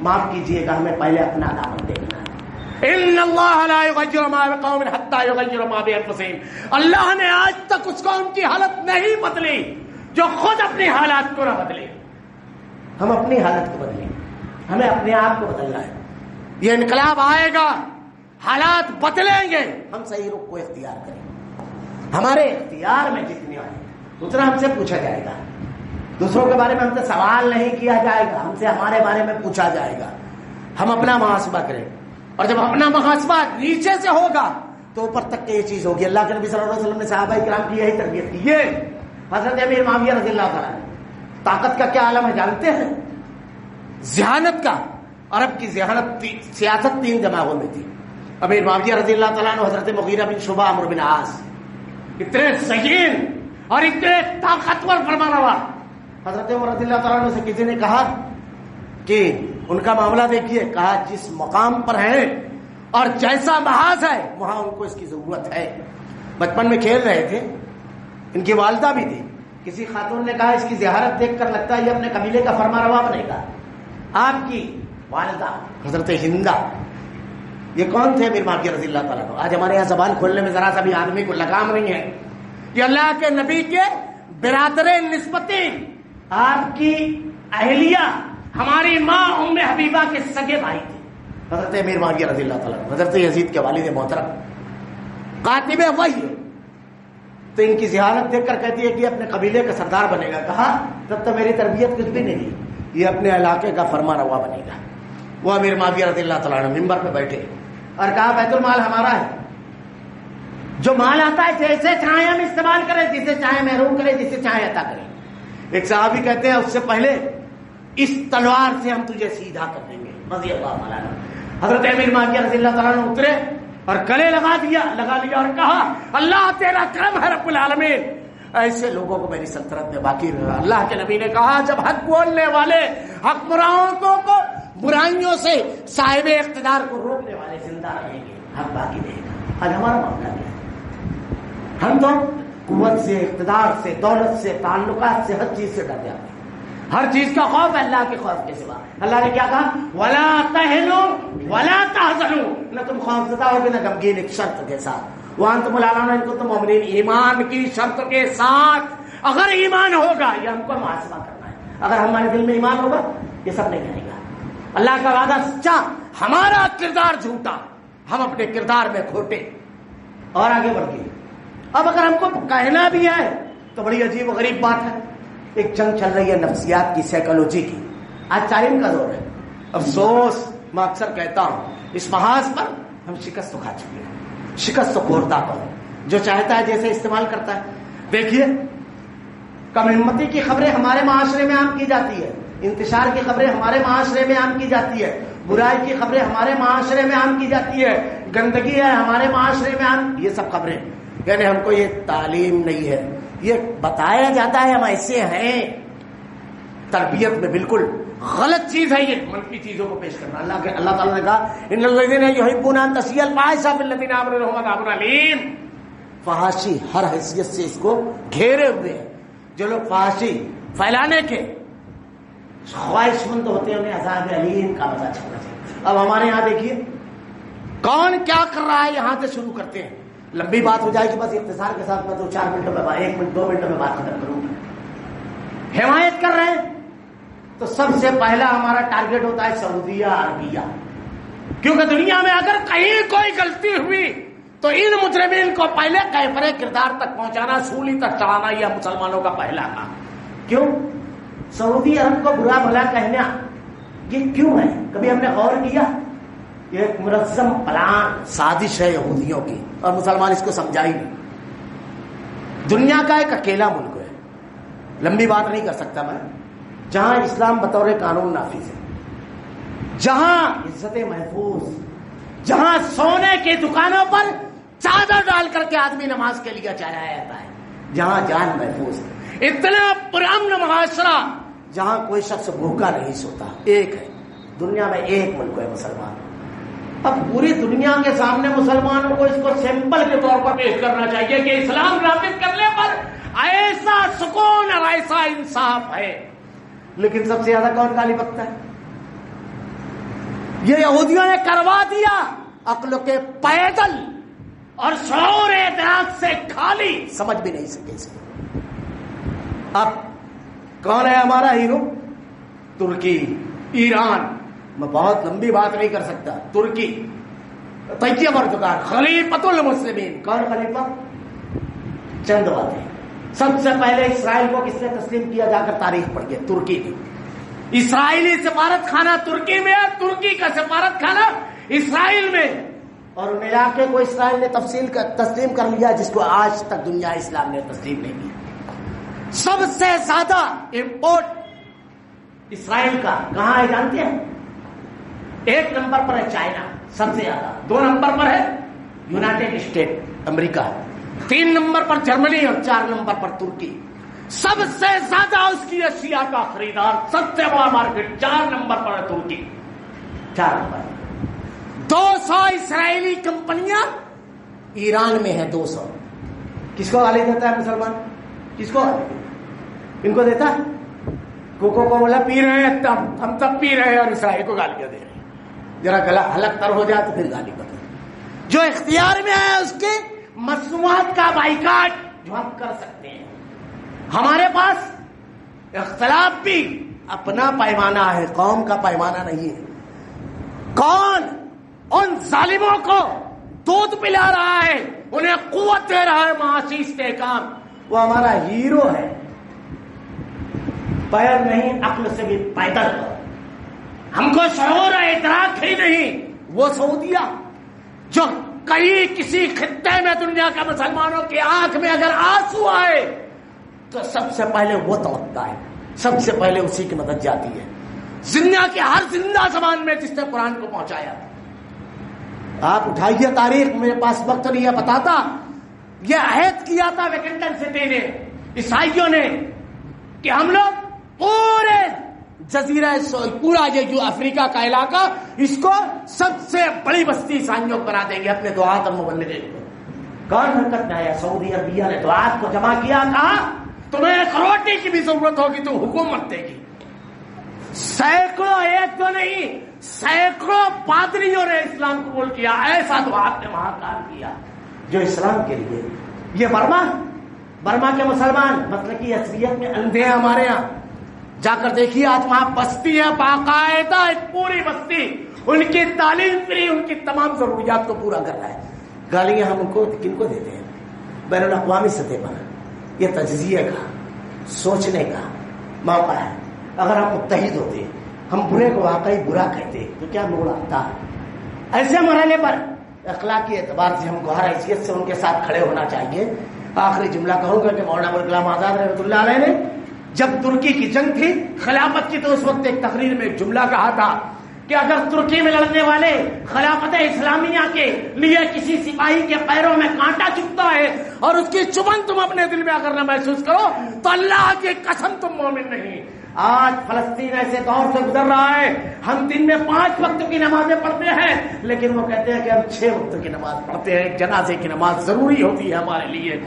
معاف کیجیے گا, ہمیں پہلے اپنا دامن دیکھنا ہے. ان اللہ لا یغیر ما بقوم حتی یغیروا ما بانفسہم. اللہ نے آج تک اس قوم کی حالت نہیں بدلی جو خود اپنی حالات کو نہ بدلے. ہم اپنی حالت کو بدلیں, ہمیں اپنے آپ کو بدلنا ہے. یہ انقلاب آئے گا, حالات بدلیں گے, ہم صحیح رخ کو اختیار کریں. ہمارے اختیار میں جتنے آئے اتنا ہم سے پوچھا جائے گا. دوسروں کے بارے میں ہم سے سوال نہیں کیا جائے گا, ہم سے ہمارے بارے میں پوچھا جائے گا. ہم اپنا محاسبہ کریں, اور جب اپنا محاسبہ نیچے سے ہوگا تو اوپر تک یہ چیز ہوگی. اللہ کے نبی صلی اللہ علیہ وسلم نے صحابہ کرام کی یہی تربیت کی. یہ حضرت امیر معاویہ رضی اللہ تعالیٰ طاقت کا کیا عالم ہے جانتے ہیں؟ ذہانت کا. عرب کی ذہانت سیاست 3 دماغوں میں تھی. امیر معاویہ رضی اللہ تعالیٰ عنہ, حضرت مغیرہ بن شعبہ, عمرو بن عاص, اتنے ذہین اور اتنے طاقتور فرمانروا. حضرت عمر رضی اللہ تعالیٰ عنہ سے کسی نے کہا کہ ان کا معاملہ دیکھیے, کہا جس مقام پر ہے اور جیسا محاذ ہے وہاں ان کو اس کی ضرورت ہے. بچپن میں کھیل رہے تھے, ان کی والدہ بھی تھی. کسی خاتون نے کہا اس کی زیارت دیکھ کر لگتا ہے یہ اپنے قبیلے کا فرما روا بنے گا. آپ کی والدہ حضرت ہندہ, یہ کون تھے؟ امیر معاویہ رضی اللہ تعالیٰ عنہ. آج ہمارے یہاں زبان کھولنے میں ذرا سا بھی آدمی کو لگام نہیں ہے. یہ اللہ کے نبی کے برادر نسبتی, آپ کی اہلیہ ہماری ماں ام حبیبہ کے سگے بھائی تھے حضرت امیر معاویہ رضی اللہ تعالیٰ عنہ, حضرت یزید کے والد محترم, کاتب وحی. تو ان کی زیارت دیکھ کر کہتی ہے کہ اپنے قبیلے کا سردار بنے گا. کہا تب تو میری تربیت کچھ بھی نہیں دی, یہ اپنے علاقے کا فرما روا بنے گا. وہ امیر معاویہ رضی اللہ تعالیٰ عنہ ممبر پہ بیٹھے اور کہا بیت المال ہمارا ہے, جو مال آتا ہے جیسے چاہیں ہم استعمال کریں, جسے چاہیں محروم کریں, جسے چاہیں عطا کریں. ایک صحابی کہتے ہیں اس سے پہلے اس تلوار سے ہم تجھے سیدھا کر دیں گے رضی اللہ عنہ. حضرت امیر معاویہ رضی اللہ تعالیٰ عنہ اترے اور گلے لگا لیا اور کہا اللہ تیرا کرم ہے رب العالمین, ایسے لوگوں کو میری سلطنت میں باقی رہا. اللہ کے نبی نے کہا جب حق بولنے والے حکمرانوں کو برائیوں سے صاحب اقتدار کو روکنے والے زندہ رہیں گے, حق باقی رہے گا. آج ہمارا معاملہ کیا ہے؟ ہم تو قوت سے, اقتدار سے, دولت سے, تعلقات سے, ہر چیز سے ڈر جاتے ہیں. ہر چیز کا خوف ہے اللہ کے خوف کے سوا. اللہ نے کیا کہا؟ ولا تہنوا ولا تحزنوا, نہ تم خوفزدہ ہوگے نہ غمگین, ایک شرط کے ساتھ. وانتم الاعلون ان کنتم مؤمنین, ایمان کی شرط کے ساتھ. اگر ایمان ہوگا, یہ ہم کو محاسبہ کرنا ہے, اگر ہمارے دل میں ایمان ہوگا یہ سب نہیں آئے گا. اللہ کا وعدہ سچا, ہمارا کردار جھوٹا, ہم اپنے کردار میں کھوٹے. اور آگے بڑھ گئے. اب اگر ہم کو کہنا بھی ہے تو بڑی عجیب و غریب بات ہے. ایک جنگ چل رہی ہے نفسیات کی, سائیکالوجی کی. آج ٹائم کا دور ہے. افسوس, میں اکثر کہتا ہوں اس محاذ پر ہم شکست تو کھا چکے ہیں. شکست خوردہ کو جو چاہتا ہے جیسے استعمال کرتا ہے. دیکھیے کم ہمتی کی خبریں ہمارے معاشرے میں عام کی جاتی ہے, انتشار کی خبریں ہمارے معاشرے میں عام کی جاتی ہے, برائی کی خبریں ہمارے معاشرے میں عام کی جاتی ہے, گندگی ہے ہمارے معاشرے میں عام. یہ سب خبریں, یعنی ہم کو یہ تعلیم نہیں ہے, یہ بتایا جاتا ہے ہم ایسے ہیں. تربیت میں بالکل غلط چیز ہے یہ منفی چیزوں کو پیش کرنا. اللہ تعالیٰ نے کہا ان الذین یحبون ان تشیع الفاحشۃ فی الذین آمنوا لهم عذاب الیم. فحاشی ہر حیثیت سے اس کو گھیرے ہوئے ہیں. جو لوگ فحاشی پھیلانے کے خواہش مند ہوتے ہیں انہیں عذاب علیم کا مزہ چکھنا چاہیے. اب ہمارے یہاں دیکھیے کون کیا کر رہا ہے, یہاں سے شروع کرتے ہیں. لمبی بات ہو جائے گی, بس اختصار کے ساتھ میں 2-4 منٹوں میں 1 منٹ 2 منٹوں میں بات ختم کروں. حمایت کر رہے ہیں تو سب سے پہلا ہمارا ٹارگٹ ہوتا ہے سعودیہ عربیہ, کیونکہ دنیا میں اگر کہیں کوئی غلطی ہوئی تو ان مجرمین کو پہلے کیفر کردار تک پہنچانا, سولی تک چڑھانا, یہ مسلمانوں کا پہلا کام. کیوں سعودی عرب کو برا بھلا کہنا, یہ کیوں ہے؟ کبھی ہم نے غور کیا ایک منظم پلان سازش ہے یہودیوں کی، اور مسلمان اس کو سمجھا ہی نہیں۔ دنیا کا ایک اکیلا ملک ہے، لمبی بات نہیں کر سکتا میں، جہاں اسلام بطور قانون نافذ ہے، جہاں عزتیں محفوظ، جہاں سونے کی دکانوں پر چادر ڈال کر کے آدمی نماز کے لیے چلایا جاتا ہے، جہاں جان محفوظ ہے، اتنا پرامن معاشرہ جہاں کوئی شخص بھوکا نہیں سوتا، ایک ہے دنیا میں، ایک ملک ہے مسلمان۔ اب پوری دنیا کے سامنے مسلمانوں کو اس کو سیمپل کے طور پر پیش کرنا چاہیے کہ اسلام نافذ کرنے پر ایسا سکون اور ایسا انصاف ہے، لیکن سب سے زیادہ کون گالی بکتا ہے؟ یہ یہودیوں نے کروا دیا، عقل کے پیدل اور شعور ادراک سے خالی، سمجھ بھی نہیں سکے اس کو۔ اب کون ہے ہمارا ہیرو؟ ترکی، ایران، میں بہت لمبی بات نہیں کر سکتا، ترکی، طیب اردوغان، خلیفۃ المسلمین۔ کون خلیفہ؟ چند باتیں۔ سب سے پہلے اسرائیل کو کس نے تسلیم کیا؟ جا کر تاریخ پڑھیے، ترکی نے۔ اسرائیلی سفارت خانہ ترکی میں ہے، ترکی کا سفارت خانہ اسرائیل میں، اور ان علاقے کو اسرائیل نے تسلیم کر لیا جس کو آج تک دنیا اسلام نے تسلیم نہیں کیا۔ سب سے زیادہ امپورٹ اسرائیل کا کہاں ہے جانتے ہیں؟ 1 نمبر پر ہے چائنا، سب سے زیادہ، 2 نمبر پر ہے یونائٹڈ اسٹیٹ امریکہ، 3 نمبر پر جرمنی، اور 4 نمبر پر ترکی۔ سب سے زیادہ اس کی اشیاء کا خریدار، سب سے بڑا مارکیٹ 4 نمبر پر ہے ترکی، 4 نمبر۔ 200 اسرائیلی کمپنیاں ایران میں ہیں، 200۔ کس کو گالی دیتا ہے مسلمان؟ کس کو گالی دیتا ہے؟ ان کو دیتا ہے؟ کوکو کولا پی رہے ہیں، ہم تب پی رہے ہیں، اور اسرائیل کو گالیاں دے رہے ہیں۔ ذرا گلا حلق تر ہو جائے تو پھر گالی بتا۔ جو اختیار میں ہے اس کے مصنوعات کا بائیکاٹ جو ہم کر سکتے ہیں۔ ہمارے پاس اختلاف بھی اپنا پیمانہ ہے، قوم کا پیمانہ نہیں ہے۔ کون ان ظالموں کو دودھ پلا رہا ہے، انہیں قوت دے رہا ہے معاشی استحکام، وہ ہمارا ہیرو ہے۔ پیر نہیں، عقل سے بھی پیدل، ہم کو شعور ادراک ہی نہیں۔ وہ سعودیہ جو کئی کسی خطے میں دنیا کے مسلمانوں کی آنکھ میں اگر آنسو آئے تو سب سے پہلے وہ توقع ہے، سب سے پہلے اسی کی مدد جاتی ہے۔ دنیا کے ہر زندہ زمان میں جس نے قرآن کو پہنچایا، آپ اٹھائیے تاریخ، میرے پاس وقت نہیں ہے بتاتا، یہ عہد کیا تھا ویکنٹن سٹی نے، عیسائیوں نے، کہ ہم لوگ پورے جزیرہ پورا یہ جو افریقہ کا علاقہ، اس کو سب سے بڑی بستی عیسائیوں کو بنا دیں گے اپنے دعات اور مبلغین کو۔ کون حرکت میں آیا؟ سعودی عربیہ نے دعات کو جمع کیا، کہا تمہیں ایک روٹی کی بھی ضرورت ہوگی تو حکومت دے گی۔ سینکڑوں، ایک تو نہیں، سینکڑوں پادریوں نے اسلام قبول کیا، ایسا دعات نے وہاں کام کیا جو اسلام کے لیے۔ یہ برما کے مسلمان مطلب کی اصلیت میں اندھے ہیں ہمارے یہاں، جا کر دیکھیے آج وہاں بستی ہے باقاعدہ، ایک پوری بستی، ان کی تعلیم فری، ان کی تمام ضروریات کو پورا کر رہا ہے۔ گالیاں ہم ان کو کن کو دیتے ہیں؟ بین الاقوامی سطح پر یہ تجزیے کا، سوچنے کا موقع ہے۔ اگر ہم متحد ہوتے، ہم برے کو واقعی برا کہتے تو کیا موڑ آتا؟ ایسے مرحلے پر اخلاقی اعتبار سے ہم کو ہر حیثیت سے ان کے ساتھ کھڑے ہونا چاہیے۔ آخری جملہ کہوں گا کہ مولانا ابوالکلام آزاد رحمۃ اللہ علیہ نے جب ترکی کی جنگ تھی خلافت کی، تو اس وقت ایک تقریر میں ایک جملہ کہا تھا کہ اگر ترکی میں لڑنے والے خلافت اسلامیہ کے لیے کسی سپاہی کے پیروں میں کانٹا چبھتا ہے اور اس کی چبھن تم اپنے دل میں اگر نہ محسوس کرو تو اللہ کی قسم تم مومن نہیں۔ آج فلسطین ایسے دور سے گزر رہا ہے، ہم دن میں 5 وقت کی نمازیں پڑھتے ہیں، لیکن وہ کہتے ہیں کہ ہم 6 وقت کی نماز پڑھتے ہیں۔ ایک جنازے کی نماز ضروری ہوتی ہے ہمارے لیے۔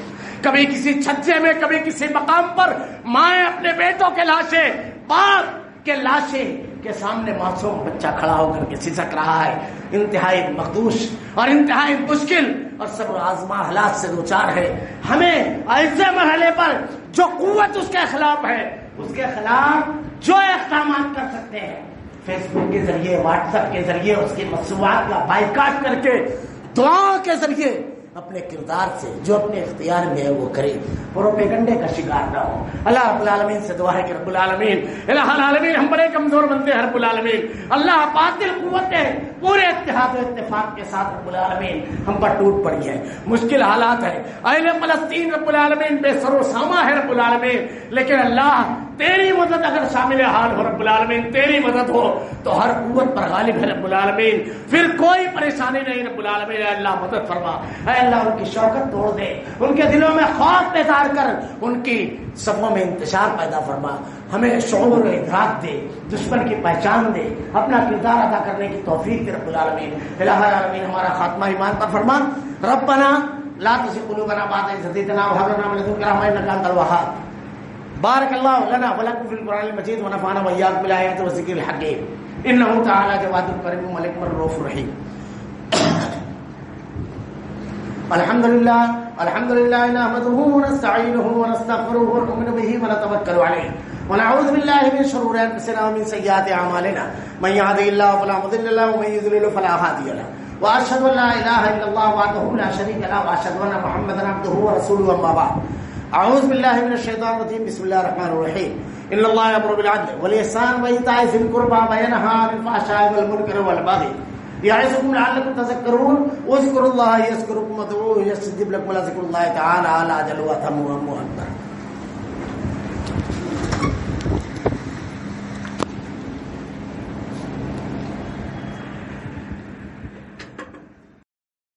کبھی کسی چھجے میں، کبھی کسی مقام پر مائیں اپنے بیٹوں کے لاشیں، باپ کے لاشیں کے سامنے معصوم بچہ کھڑا ہو کر کے سسک رہا ہے، انتہائی مخدوش اور انتہائی مشکل اور صبر آزما حالات سے دوچار ہے۔ ہمیں ایسے مرحلے پر جو قوت اس کے خلاف ہے، اس کے خلاف جو اقدامات کر سکتے ہیں، فیس بک کے ذریعے، واٹس ایپ کے ذریعے اس کی مصنوعات کا بائیکاٹ کر کے، دعاؤں کے ذریعے اپنے کردار سے جو اپنے اختیار میں ہے وہ کرے، پروپیگنڈے کا شکار نہ ہو۔ اللہ رب العالمین سے دعا ہے کہ رب العالمین الہ العالمین ہم بڑے کمزور بندے ہیں رب العالمین، اللہ باطل قوتیں پورے اتحاد و اتفاق کے ساتھ رب العالمین ہم پر ٹوٹ پڑی ہے، مشکل حالات ہے، اہل فلسطین رب العالمین بے سر و ساما ہے رب العالمین، لیکن اللہ تیری مدد اگر شامل حال ہو رب العالمین، تیری مدد ہو تو ہر قوت پر غالب ہے رب العالمین، پھر کوئی پریشانی نہیں رب العالمین۔ اے اللہ مدد فرما، اے اللہ ان کی شوکت توڑ دے، ان کے دلوں میں خوف بیدار کر، ان کی صفوں میں انتشار پیدا فرما، ہمیں شعور و ادراک دے، دشمن کی پہچان دے، اپنا کردار ادا کرنے کی توفیق دے رب العالمین۔ الہ العالمین ہمارا خاتمہ ایمان پر فرما، ربنا لا تزغ قلوبنا بعد إذ هديتنا وهب لنا من لدنك رحمة إنك أنت الوهاب۔ بارك الله لنا ولكم في القرآن المجيد ونفعنا وإياكم بالآيات والذكر الحكيم إنه تعالى جواد كريم ملك رؤوف رحيم۔ الحمد لله نحمده ونستعينه ونستغفره ونؤمن به ونتوكل عليه ونعوذ بالله من شرور أنفسنا ومن سيئات أعمالنا من يهده الله فلا مضل له ومن يضلل فلا هادي له وأشهد أن لا إله إلا الله وحده لا شريك له وأشهد أن محمدا عبده ورسوله أما بعد أعوذ بالله من الشيطان الرجيم بسم الله الرحمن الرحيم إن الله يأمر بالعدل والإحسان وإيتاء ذي القربى وينهى عن الفحشاء والمنكر والبغي يعظكم لعلكم تذكرون واذكروا الله يذكركم وادعوه يستجب لكم ولذكر الله تعالى على أجل وأتم وأكبر۔